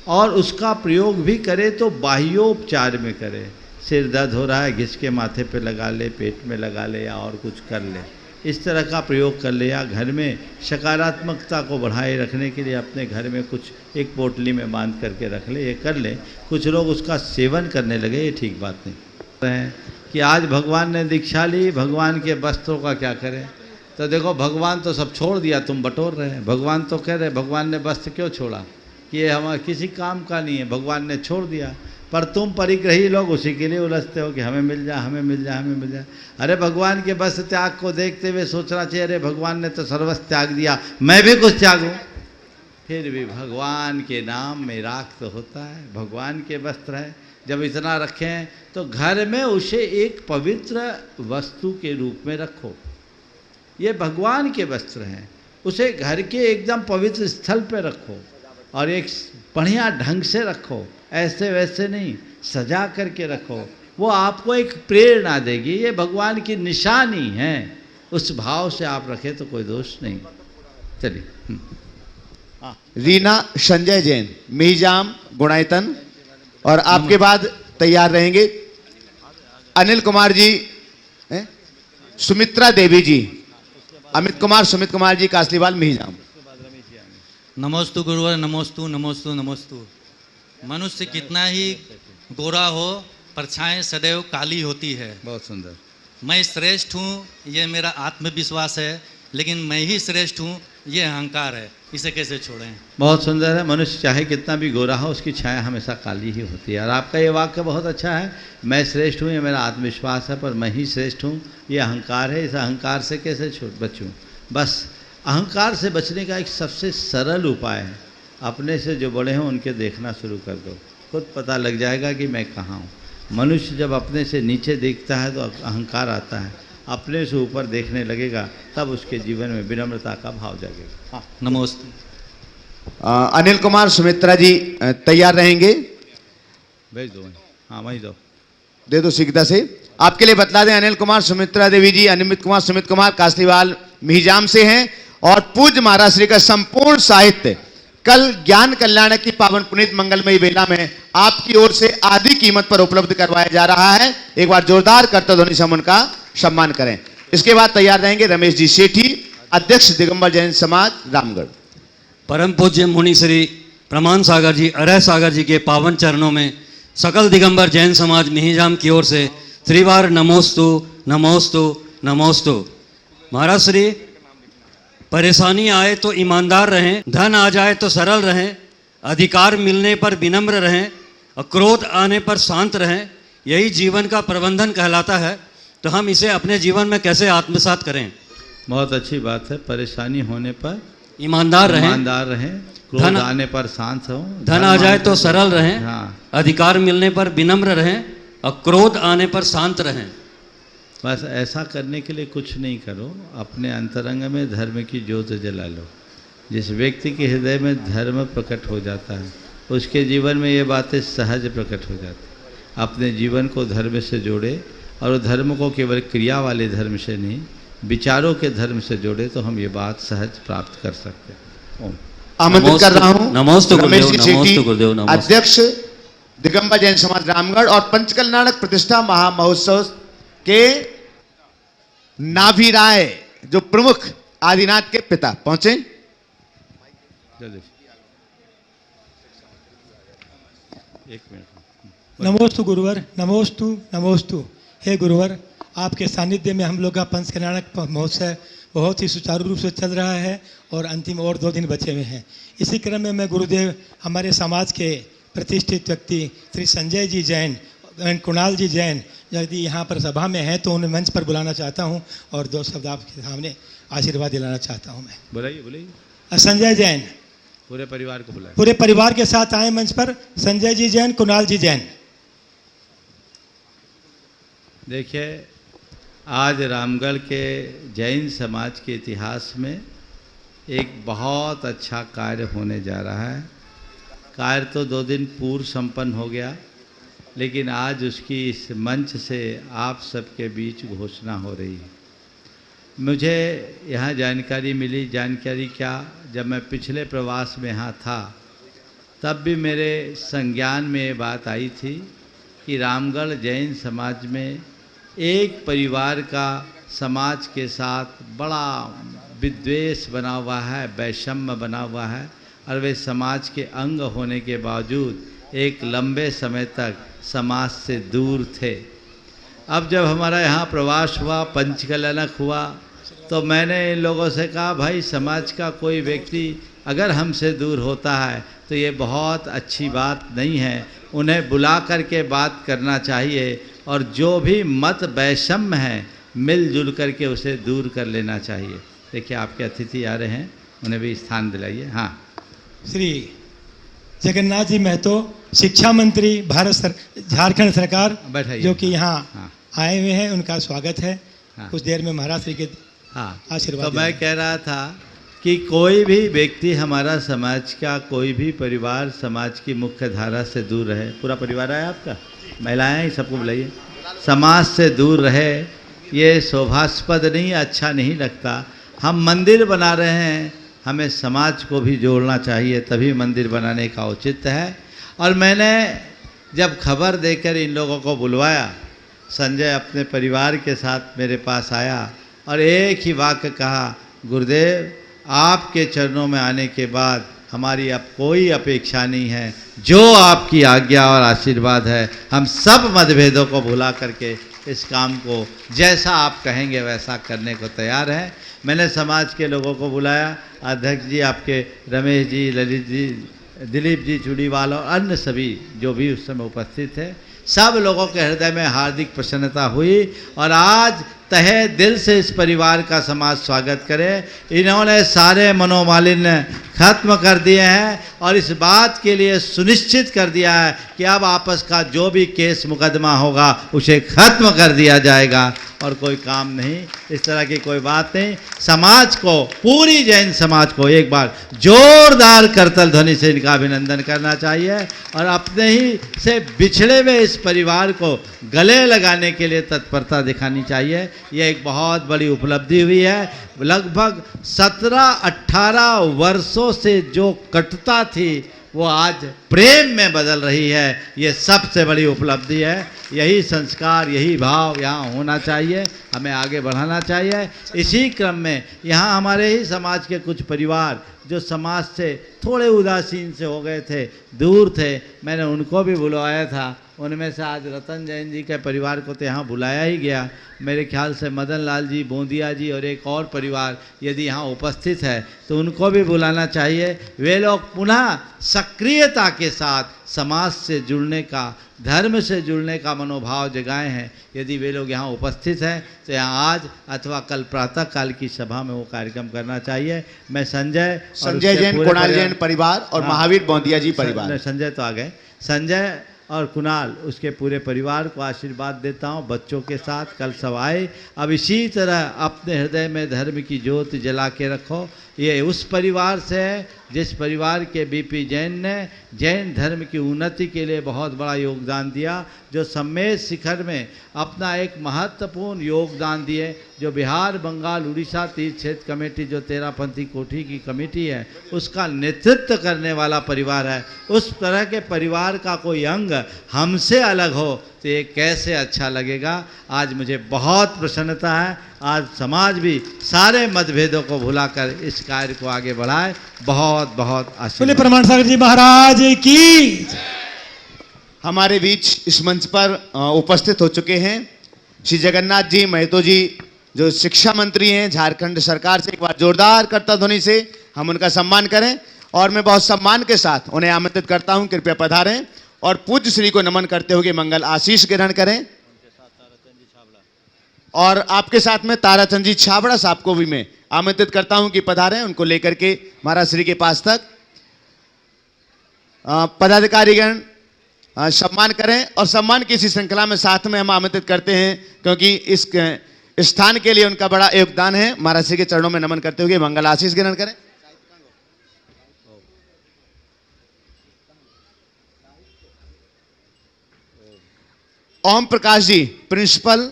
और उसका प्रयोग भी करें तो बाह्योपचार में करें। सिर दर्द हो रहा है, घिस के माथे पे लगा ले, पेट में लगा ले, या और कुछ कर ले, इस तरह का प्रयोग कर ले। या घर में सकारात्मकता को बढ़ाए रखने के लिए अपने घर में कुछ एक पोटली में बांध करके रख ले, ये कर ले। कुछ लोग उसका सेवन करने लगे, ये ठीक बात नहीं है। कि आज भगवान ने दीक्षा ली, भगवान के वस्त्रों का क्या करें? तो देखो, भगवान तो सब छोड़ दिया, तुम बटोर रहे हैं। भगवान तो कह रहे भगवान ने वस्त्र क्यों छोड़ा, कि ये हमारे किसी काम का नहीं है, भगवान ने छोड़ दिया। पर तुम परिग्रही लोग उसी के लिए उलझते हो कि हमें मिल जाए, हमें मिल जाए, हमें मिल जाए। अरे भगवान के वस्त्र त्याग को देखते हुए सोचना चाहिए, अरे भगवान ने तो सर्वस्व त्याग दिया, मैं भी कुछ त्यागूं। फिर भी भगवान के नाम में राख तो होता है, भगवान के वस्त्र है। जब इतना रखें तो घर में उसे एक पवित्र वस्तु के रूप में रखो। ये भगवान के वस्त्र हैं, उसे घर के एकदम पवित्र स्थल पर रखो, और एक बढ़िया ढंग से रखो, ऐसे वैसे नहीं, सजा करके रखो। वो आपको एक प्रेरणा देगी, ये भगवान की निशानी है। उस भाव से आप रखें तो कोई दोष नहीं। चलिए, रीना संजय जैन मिहिजाम गुणायतन, और आपके बाद तैयार रहेंगे अनिल कुमार जी, सुमित्रा देवी जी, अमित कुमार, सुमित कुमार जी कासलीवाल मिहिजाम। नमोस्तु गुरुवर, नमोस्तु नमोस्तु नमोस्तु। मनुष्य कितना ही गोरा हो, परछाएं सदैव काली होती है। बहुत सुंदर। मैं श्रेष्ठ हूँ, ये मेरा आत्मविश्वास है, लेकिन मैं ही श्रेष्ठ हूँ, ये अहंकार है, इसे कैसे छोड़ें? बहुत सुंदर है। मनुष्य चाहे कितना भी गोरा हो, उसकी छाया हमेशा काली ही होती है। और आपका ये वाक्य बहुत अच्छा है, मैं श्रेष्ठ हूँ, ये मेरा आत्मविश्वास है, पर मैं ही श्रेष्ठ हूँ, ये अहंकार है। इस अहंकार से कैसे बचूँ? बस अहंकार से बचने का एक सबसे सरल उपाय है, अपने से जो बड़े हों उनके देखना शुरू कर दो, खुद पता लग जाएगा कि मैं कहाँ हूँ। मनुष्य जब अपने से नीचे देखता है तो अहंकार आता है, अपने से ऊपर देखने लगेगा तब उसके जीवन में विनम्रता का भाव जागेगा। हाँ, नमस्ते। अनिल कुमार सुमित्रा जी तैयार रहेंगे? भेज दो। हाँ, वही दो, दे दो शीघ्रता से। आपके लिए बतला दें, अनिल कुमार सुमित्रा देवी जी, अनिमित कुमार सुमित कुमार कास्तीवाल मिहिजाम से हैं और पूज्य महाराज श्री का संपूर्ण साहित्य कल ज्ञान कल्याण की पावन पुनीत मंगलमयी बेला में आपकी ओर से आधी कीमत पर उपलब्ध करवाया जा रहा है। एक बार जोरदार करतल ध्वनि से हम उनका सम्मान करें। इसके बाद तैयार रहेंगे रमेश जी सेठी, अध्यक्ष दिगंबर जैन समाज रामगढ़। परम पूज्य मुनि श्री प्रमाण सागर जी, अरह सागर जी के पावन चरणों में सकल दिगंबर जैन समाज मिहिजाम की ओर से त्रिवार नमोस्तु नमोस्तु नमोस्तु। महाराज श्री, परेशानी आए तो ईमानदार रहें, धन आ जाए तो सरल रहें, अधिकार मिलने पर विनम्र रहें और क्रोध आने पर शांत रहें, यही जीवन का प्रबंधन कहलाता है। तो हम इसे अपने जीवन में कैसे आत्मसात करें? बहुत अच्छी बात है। परेशानी होने पर ईमानदार रहें, क्रोध आने पर शांत हो, धन आ जाए तो सरल रहें, हाँ, अधिकार मिलने पर विनम्र रहें और क्रोध आने पर शांत रहें। बस ऐसा करने के लिए कुछ नहीं करो, अपने अंतरंग में धर्म की ज्योत जला लो। जिस व्यक्ति के हृदय में धर्म प्रकट हो जाता है उसके जीवन में ये बातें सहज प्रकट हो जाती। अपने जीवन को धर्म से जोड़े और धर्म को केवल क्रिया वाले धर्म से नहीं, विचारों के धर्म से जोड़े तो हम ये बात सहज प्राप्त कर सकते हैं। ओम। आमंत्रित कर रहा हूँ नमोस्तु गुरुदेव, अध्यक्ष दिगंबर जैन समाज रामगढ़ और पंचकल्याणक प्रतिष्ठा महामहोत्सव के नाभि राय जो प्रमुख आदिनाथ के पिता पहुंचे। नमोस्तु गुरुवर, नमोस्तु नमोस्तु। हे गुरुवर, आपके सानिध्य में हम लोग का पंचकल्याणक महोत्सव बहुत ही सुचारू रूप से चल रहा है और अंतिम और 2 दिन बचे हुए हैं। इसी क्रम में मैं गुरुदेव हमारे समाज के प्रतिष्ठित व्यक्ति श्री संजय जी जैन एंड कुणाल जी जैन यदि यहाँ पर सभा में हैं तो उन्हें मंच पर बुलाना चाहता हूँ और 2 शब्द आपके सामने आशीर्वाद दिलाना चाहता हूँ। मैं बुलाइए। संजय जैन पूरे परिवार को बुलाइए। पूरे परिवार के साथ आए मंच पर। संजय जी जैन, कुणाल जी जैन। देखिए, आज रामगढ़ के जैन समाज के इतिहास में एक बहुत अच्छा कार्य होने जा रहा है। कार्य तो 2 दिन पूर्व संपन्न हो गया, लेकिन आज उसकी इस मंच से आप सबके बीच घोषणा हो रही है। मुझे यहाँ जानकारी मिली, जानकारी क्या, जब मैं पिछले प्रवास में यहाँ था तब भी मेरे संज्ञान में ये बात आई थी कि रामगढ़ जैन समाज में एक परिवार का समाज के साथ बड़ा विद्वेष बना हुआ है, वैषम्य बना हुआ है और वे समाज के अंग होने के बावजूद एक लंबे समय तक समाज से दूर थे। अब जब हमारा यहाँ प्रवास हुआ, पंचकल्याणक हुआ, तो मैंने इन लोगों से कहा, भाई समाज का कोई व्यक्ति अगर हमसे दूर होता है तो ये बहुत अच्छी बात नहीं है, उन्हें बुला करके बात करना चाहिए और जो भी मत वैषम्य है मिलजुल करके उसे दूर कर लेना चाहिए। देखिए, आपके अतिथि आ रहे हैं, उन्हें भी स्थान दिलाइए। हाँ, श्री जगन्नाथ जी महतो, शिक्षा मंत्री झारखंड सरकार, जो कि यहाँ आए हुए हैं, उनका स्वागत है। कुछ देर में महाराज श्री के आशीर्वाद। तो मैं कह रहा था कि कोई भी व्यक्ति, हमारा समाज का कोई भी परिवार समाज की मुख्य धारा से दूर रहे। पूरा परिवार है आपका, महिलाएं सबको बुलाइए। समाज से दूर रहे, ये शोभास्पद नहीं, अच्छा नहीं लगता। हम मंदिर बना रहे हैं, हमें समाज को भी जोड़ना चाहिए, तभी मंदिर बनाने का औचित्य है। और मैंने जब खबर देकर इन लोगों को बुलवाया, संजय अपने परिवार के साथ मेरे पास आया और एक ही वाक्य कहा, गुरुदेव आपके चरणों में आने के बाद हमारी अब कोई अपेक्षा नहीं है, जो आपकी आज्ञा और आशीर्वाद है, हम सब मतभेदों को भुला करके इस काम को जैसा आप कहेंगे वैसा करने को तैयार हैं। मैंने समाज के लोगों को बुलाया, अध्यक्ष जी आपके, रमेश जी, ललित जी, दिलीप जी चूड़ीवाल और अन्य सभी जो भी उस समय उपस्थित थे, सब लोगों के हृदय में हार्दिक प्रसन्नता हुई और आज तहे दिल से इस परिवार का समाज स्वागत करे। इन्होंने सारे मनोमालिन्य खत्म कर दिए हैं और इस बात के लिए सुनिश्चित कर दिया है कि अब आपस का जो भी केस मुकदमा होगा उसे खत्म कर दिया जाएगा और कोई काम नहीं, इस तरह की कोई बात नहीं। समाज को, पूरी जैन समाज को एक बार जोरदार करतल ध्वनि से इनका अभिनंदन करना चाहिए और अपने ही से बिछड़े हुए इस परिवार को गले लगाने के लिए तत्परता दिखानी चाहिए। यह एक बहुत बड़ी उपलब्धि हुई है। लगभग 17-18 वर्षों से जो कटुता थी वो आज प्रेम में बदल रही है। ये सबसे बड़ी उपलब्धि है। यही संस्कार, यही भाव यहाँ होना चाहिए, हमें आगे बढ़ाना चाहिए। इसी क्रम में यहाँ हमारे ही समाज के कुछ परिवार जो समाज से थोड़े उदासीन से हो गए थे, दूर थे, मैंने उनको भी बुलवाया था। उनमें से आज रतन जैन जी के परिवार को तो यहाँ बुलाया ही गया। मेरे ख्याल से मदन लाल जी, बोंदिया जी और एक और परिवार यदि यहाँ उपस्थित है तो उनको भी बुलाना चाहिए। वे लोग पुनः सक्रियता के साथ समाज से जुड़ने का, धर्म से जुड़ने का मनोभाव जगाए हैं। यदि वे लोग यहाँ उपस्थित हैं तो यहाँ आज अथवा कल प्रातः काल की सभा में वो कार्यक्रम करना चाहिए। मैं संजय जैन, कुणाल जैन परिवार और महावीर बोंदिया जी परिवार, संजय तो आ गए, संजय और कुणाल, उसके पूरे परिवार को आशीर्वाद देता हूँ। बच्चों के साथ कल सब आए। अब इसी तरह अपने हृदय में धर्म की ज्योत जला के रखो। ये उस परिवार से है जिस परिवार के बीपी जैन ने जैन धर्म की उन्नति के लिए बहुत बड़ा योगदान दिया, जो सम्मेद शिखर में अपना एक महत्वपूर्ण योगदान दिए, जो बिहार, बंगाल, उड़ीसा तीर्थ क्षेत्र कमेटी जो तेरापंथी कोठी की कमेटी है उसका नेतृत्व करने वाला परिवार है। उस तरह के परिवार का कोई अंग हमसे अलग हो तो ये कैसे अच्छा लगेगा। आज मुझे बहुत प्रसन्नता है, आज समाज भी सारे मतभेदों को भुलाकर इस कार्य को आगे बढ़ाए। बहुत बहुत आशीर्वाद। प्रमाण सागर जी महाराज की। हमारे बीच इस मंच पर उपस्थित हो चुके हैं श्री जगन्नाथ जी महतो जी, जो शिक्षा मंत्री हैं झारखंड सरकार से। एक बार जोरदार करतल ध्वनि से हम उनका सम्मान करें और मैं बहुत सम्मान के साथ उन्हें आमंत्रित करता हूं, कृपया पधारें और पूज्य श्री को नमन करते हुए मंगल आशीष ग्रहण करें। और आपके साथ में ताराचंद जी छाबड़ा साहब को भी मैं आमंत्रित करता हूं कि पधारें, उनको लेकर के महाराज श्री के पास तक पदाधिकारीगण सम्मान करें। और सम्मान की इसी श्रृंखला में साथ में हम आमंत्रित करते हैं क्योंकि इस स्थान के लिए उनका बड़ा योगदान है। महाराज श्री के चरणों में नमन करते हुए मंगल आशीष ग्रहण करें। ओम प्रकाश जी प्रिंसिपल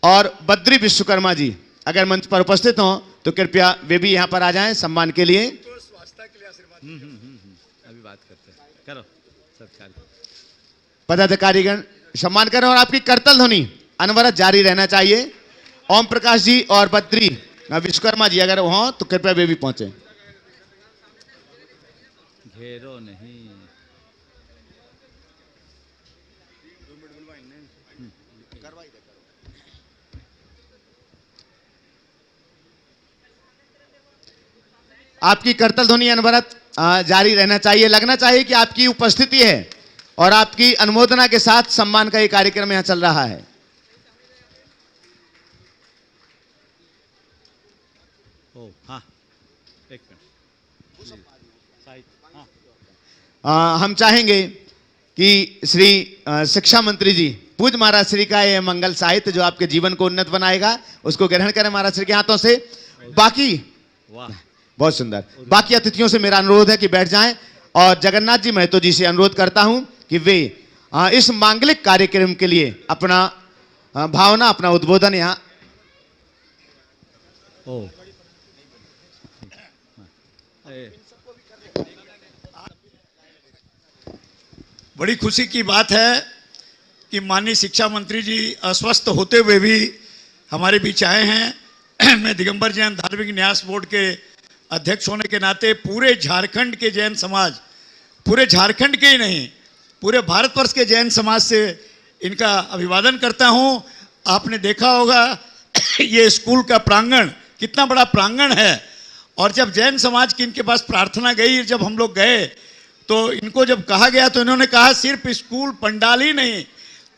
और बद्री विश्वकर्मा जी अगर मंच पर उपस्थित हों तो कृपया वे भी यहां पर आ जाएं सम्मान के लिए। अभी बात करते हैं, करो सत्कार। पदाधिकारीगण सम्मान करें और आपकी करतल ध्वनि अनवरत जारी रहना चाहिए। ओम प्रकाश जी और बद्री विश्वकर्मा जी अगर हों तो कृपया वे भी पहुंचे। घेरो नहीं। आपकी करतल ध्वनि अनवरत जारी रहना चाहिए। लगना चाहिए कि आपकी उपस्थिति है और आपकी अनुमोदना के साथ सम्मान का ये कार्यक्रम यहां चल रहा है। हाँ, एक हम चाहेंगे कि श्री शिक्षा मंत्री जी पूज्य महाराज श्री का ये मंगल साहित्य जो आपके जीवन को उन्नत बनाएगा उसको ग्रहण करें महाराज श्री के हाथों से। बाकी बहुत सुंदर, बाकी अतिथियों से मेरा अनुरोध है कि बैठ जाएं और जगन्नाथ जी महतो जी से अनुरोध करता हूं कि वे इस मांगलिक कार्यक्रम के लिए अपना भावना, अपना उद्बोधन यहां। बड़ी खुशी की बात है कि माननीय शिक्षा मंत्री जी अस्वस्थ होते हुए भी हमारे बीच आए हैं। मैं दिगंबर जैन धार्मिक न्यास बोर्ड के अध्यक्ष होने के नाते पूरे झारखंड के जैन समाज, पूरे झारखंड के ही नहीं पूरे भारतवर्ष के जैन समाज से इनका अभिवादन करता हूँ। आपने देखा होगा ये स्कूल का प्रांगण कितना बड़ा प्रांगण है, और जब जैन समाज की इनके पास प्रार्थना गई, जब हम लोग गए तो इनको जब कहा गया तो इन्होंने कहा सिर्फ स्कूल पंडाल ही नहीं,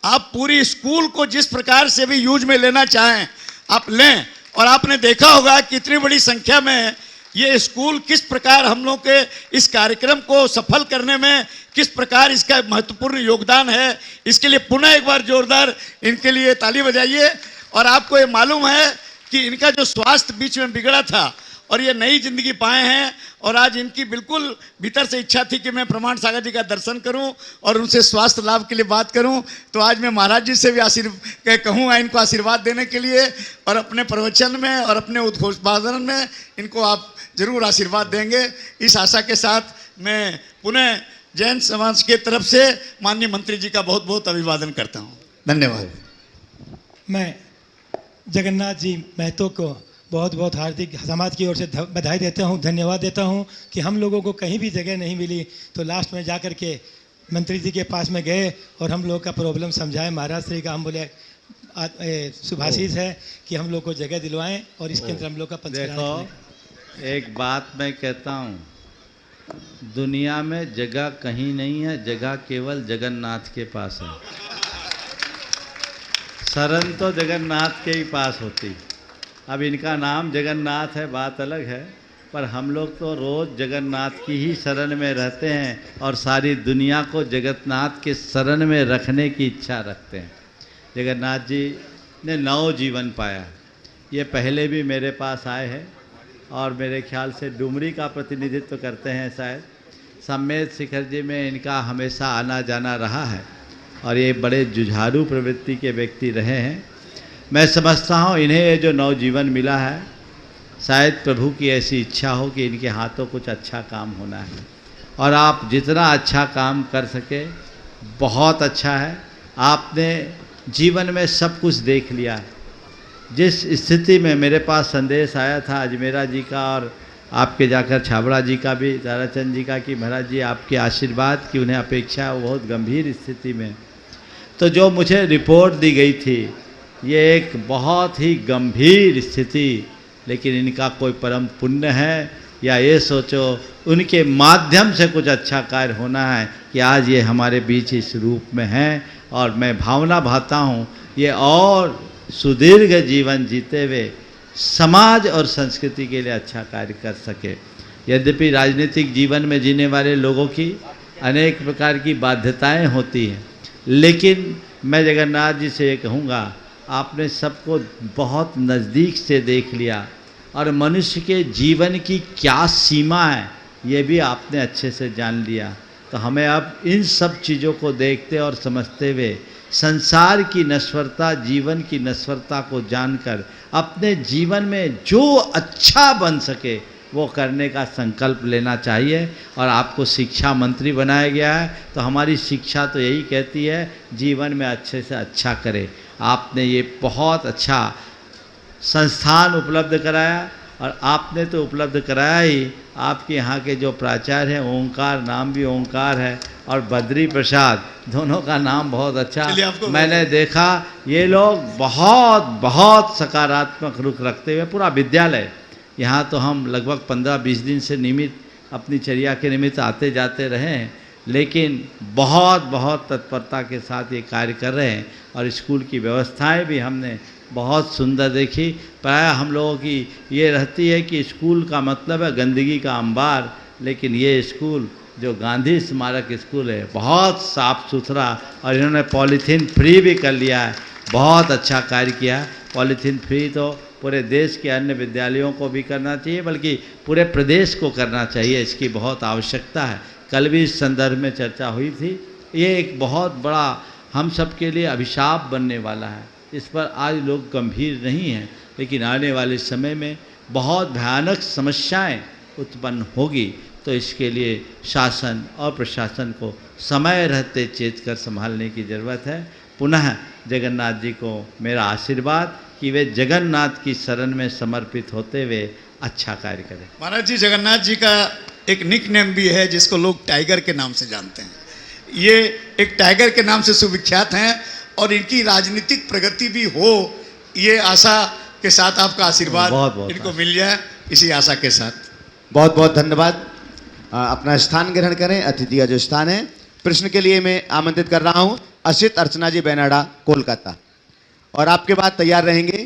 आप पूरी स्कूल को जिस प्रकार से भी यूज में लेना चाहें आप लें। और आपने देखा होगा कितनी बड़ी संख्या में ये स्कूल किस प्रकार हम लोग के इस कार्यक्रम को सफल करने में किस प्रकार इसका महत्वपूर्ण योगदान है। इसके लिए पुनः एक बार जोरदार इनके लिए ताली बजाइए। और आपको ये मालूम है कि इनका जो स्वास्थ्य बीच में बिगड़ा था और ये नई जिंदगी पाए हैं, और आज इनकी बिल्कुल भीतर से इच्छा थी कि मैं प्रमाण सागर जी का दर्शन करूं और उनसे स्वास्थ्य लाभ के लिए बात करूं। तो आज मैं महाराज जी से भी कहूँगा इनको आशीर्वाद देने के लिए, और अपने प्रवचन में और अपने उद्घोषवादन में इनको आप जरूर आशीर्वाद देंगे। इस आशा के साथ मैं पुनः जैन समाज के तरफ से माननीय मंत्री जी का बहुत बहुत अभिवादन करता हूँ। धन्यवाद। मैं जगन्नाथ जी महतो को बहुत बहुत हार्दिक समाज की ओर से बधाई देता हूँ, धन्यवाद देता हूँ कि हम लोगों को कहीं भी जगह नहीं मिली तो लास्ट में जाकर के मंत्री जी के पास में गए और हम लोग का प्रॉब्लम समझाए। महाराज श्री का हम बोले सुभाषित है कि हम लोग को जगह दिलवाएं और इसके अंदर हम लोग का देखो एक बात मैं कहता हूँ, दुनिया में जगह कहीं नहीं है, जगह केवल जगन्नाथ के पास है। शरण तो जगन्नाथ के ही पास होती। अब इनका नाम जगन्नाथ है, बात अलग है, पर हम लोग तो रोज़ जगन्नाथ की ही शरण में रहते हैं और सारी दुनिया को जगन्नाथ के शरण में रखने की इच्छा रखते हैं। जगन्नाथ जी ने नव जीवन पाया। ये पहले भी मेरे पास आए हैं और मेरे ख्याल से डुमरी का प्रतिनिधित्व करते हैं शायद। सम्मेद शिखर जी में इनका हमेशा आना जाना रहा है और ये बड़े जुझारू प्रवृत्ति के व्यक्ति रहे हैं। मैं समझता हूँ इन्हें ये जो नवजीवन मिला है, शायद प्रभु की ऐसी इच्छा हो कि इनके हाथों कुछ अच्छा काम होना है, और आप जितना अच्छा काम कर सके बहुत अच्छा है। आपने जीवन में सब कुछ देख लिया है। जिस स्थिति में मेरे पास संदेश आया था अजमेरा जी का और आपके जाकर छाबड़ा जी का भी, ताराचंद जी का, कि महाराज जी आपके आशीर्वाद की उन्हें अपेक्षा है, वो बहुत गंभीर स्थिति में, तो जो मुझे रिपोर्ट दी गई थी ये एक बहुत ही गंभीर स्थिति, लेकिन इनका कोई परम पुण्य है या ये सोचो उनके माध्यम से कुछ अच्छा कार्य होना है कि आज ये हमारे बीच इस रूप में हैं। और मैं भावना भाता हूँ ये और सुदीर्घ जीवन जीते हुए समाज और संस्कृति के लिए अच्छा कार्य कर सके। यद्यपि राजनीतिक जीवन में जीने वाले लोगों की अनेक प्रकार की बाध्यताएं होती हैं, लेकिन मैं जगन्नाथ जी से ये कहूँगा, आपने सबको बहुत नज़दीक से देख लिया और मनुष्य के जीवन की क्या सीमा है ये भी आपने अच्छे से जान लिया। तो हमें अब इन सब चीज़ों को देखते और समझते हुए संसार की नश्वरता, जीवन की नश्वरता को जानकर अपने जीवन में जो अच्छा बन सके वो करने का संकल्प लेना चाहिए। और आपको शिक्षा मंत्री बनाया गया है, तो हमारी शिक्षा तो यही कहती है जीवन में अच्छे से अच्छा करें। आपने ये बहुत अच्छा संस्थान उपलब्ध कराया, और आपने तो उपलब्ध कराया ही, आपके यहाँ के जो प्राचार्य हैं, ओंकार, नाम भी ओंकार है, और बद्री प्रसाद, दोनों का नाम बहुत अच्छा। मैंने देखा ये लोग बहुत बहुत सकारात्मक रुख रखते हुए पूरा विद्यालय, यहाँ तो हम लगभग 15-20 दिन से नियमित अपनी चर्या के निमित्त आते जाते रहे हैं, लेकिन बहुत बहुत तत्परता के साथ ये कार्य कर रहे हैं। और स्कूल की व्यवस्थाएं भी हमने बहुत सुंदर देखी। प्रायः हम लोगों की ये रहती है कि स्कूल का मतलब है गंदगी का अंबार, लेकिन ये स्कूल जो गांधी स्मारक स्कूल है बहुत साफ़ सुथरा, और इन्होंने पॉलीथीन फ्री भी कर लिया है। बहुत अच्छा कार्य किया। पॉलीथीन फ्री तो पूरे देश के अन्य विद्यालयों को भी करना चाहिए, बल्कि पूरे प्रदेश को करना चाहिए, इसकी बहुत आवश्यकता है। कल भी इस संदर्भ में चर्चा हुई थी। ये एक बहुत बड़ा हम सब के लिए अभिशाप बनने वाला है। इस पर आज लोग गंभीर नहीं हैं, लेकिन आने वाले समय में बहुत भयानक समस्याएं उत्पन्न होगी। तो इसके लिए शासन और प्रशासन को समय रहते चेत कर संभालने की ज़रूरत है। पुनः जगन्नाथ जी को मेरा आशीर्वाद कि वे जगन्नाथ की शरण में समर्पित होते हुए अच्छा कार्य करें। महाराज जी, जगन्नाथ जी का एक निक नेम भी है जिसको लोग टाइगर के नाम से जानते हैं। ये एक टाइगर के नाम से सुविख्यात हैं, और इनकी राजनीतिक प्रगति भी हो, ये आशा के साथ आपका आशीर्वाद इनको मिल जाए, इसी आशा के साथ बहुत बहुत धन्यवाद। अपना स्थान ग्रहण करें। अतिथि का जो स्थान है, प्रश्न के लिए मैं आमंत्रित कर रहा हूं असित अर्चना जी बेनाडा, कोलकाता, और आपके बाद तैयार रहेंगे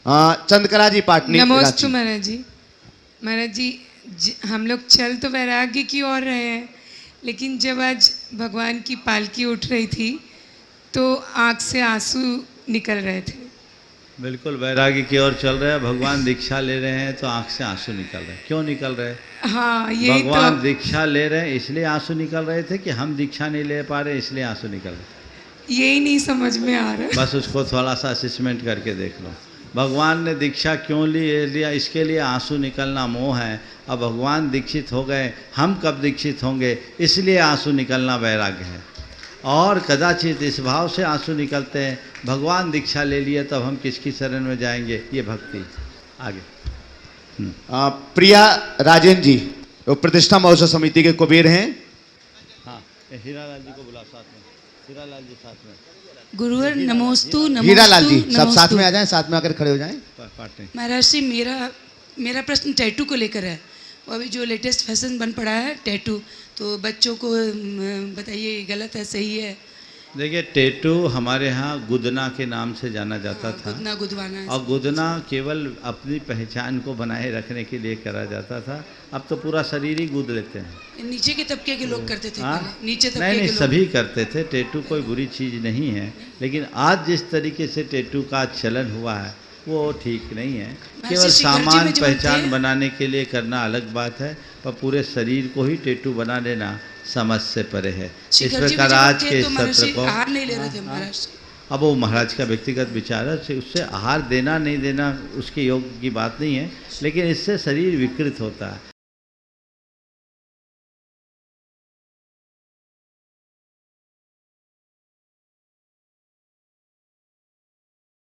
चंद्रकला जी पाटनी। नमोस्तु महाराज जी। महाराज जी, हम लोग चल तो वैराग्य की ओर रहे हैं, लेकिन जब आज भगवान की पालकी उठ रही थी तो आँख से आंसू निकल रहे थे। बिल्कुल वैराग्य की ओर चल रहे हैं। भगवान दीक्षा ले रहे हैं तो आंख से आंसू निकल रहे हैं। क्यों निकल रहे हैं? हाँ, यही भगवान तो दीक्षा ले रहे हैं इसलिए आंसू निकल रहे थे कि हम दीक्षा नहीं ले पा रहे इसलिए आंसू निकल रहे? यही नहीं समझ में आ रहा। बस उसको थोड़ा सा असेसमेंट करके देख लो। भगवान ने दीक्षा क्यों लिया, इसके लिए आंसू निकलना मोह है। अब भगवान दीक्षित हो गए, हम कब दीक्षित होंगे, इसलिए आंसू निकलना वैराग्य है। और कदाचित इस भाव से आंसू निकलते हैं, भगवान दीक्षा ले लिए तब हम किसकी शरण में जाएंगे, ये भक्ति। आगे प्रिया राजेंद्र जी, वो प्रतिष्ठा महोत्सव समिति के कुबेर हैं। हाँ, हीरालाल जी को बुला साथ में। हीरालाल जी साथ में। गुरुवर नमोस्तु नमोस्तु। हीरालाल जी सब साथ में आ जाएं, साथ में आकर खड़े हो जाएं। महाराज जी, मेरा प्रश्न टैटू को लेकर है। वो अभी जो लेटेस्ट फैशन बन पड़ा है टैटू, तो बच्चों को बताइए गलत है सही है? देखिए, टैटू हमारे यहाँ गुदना के नाम से जाना जाता था। गुदना गुदवाना, और गुदना केवल अपनी पहचान को बनाए रखने के लिए करा जाता था। अब तो पूरा शरीर ही गुद लेते हैं। नीचे के तबके के लोग करते थे पहले, नीचे तबके नहीं, के सभी करते थे। टैटू कोई बुरी चीज़ नहीं है, लेकिन आज जिस तरीके से टैटू का चलन हुआ है वो ठीक नहीं है। केवल सामान पहचान बनाने के लिए करना अलग बात है, पर पूरे शरीर को ही टैटू बना लेना समझ से परे है। इस प्रकार आज के सत्र को आहार नहीं ले रहे थे महाराज। अब वो महाराज का व्यक्तिगत विचार है, उससे आहार देना नहीं देना उसके योग की बात नहीं है, लेकिन इससे शरीर विकृत होता है।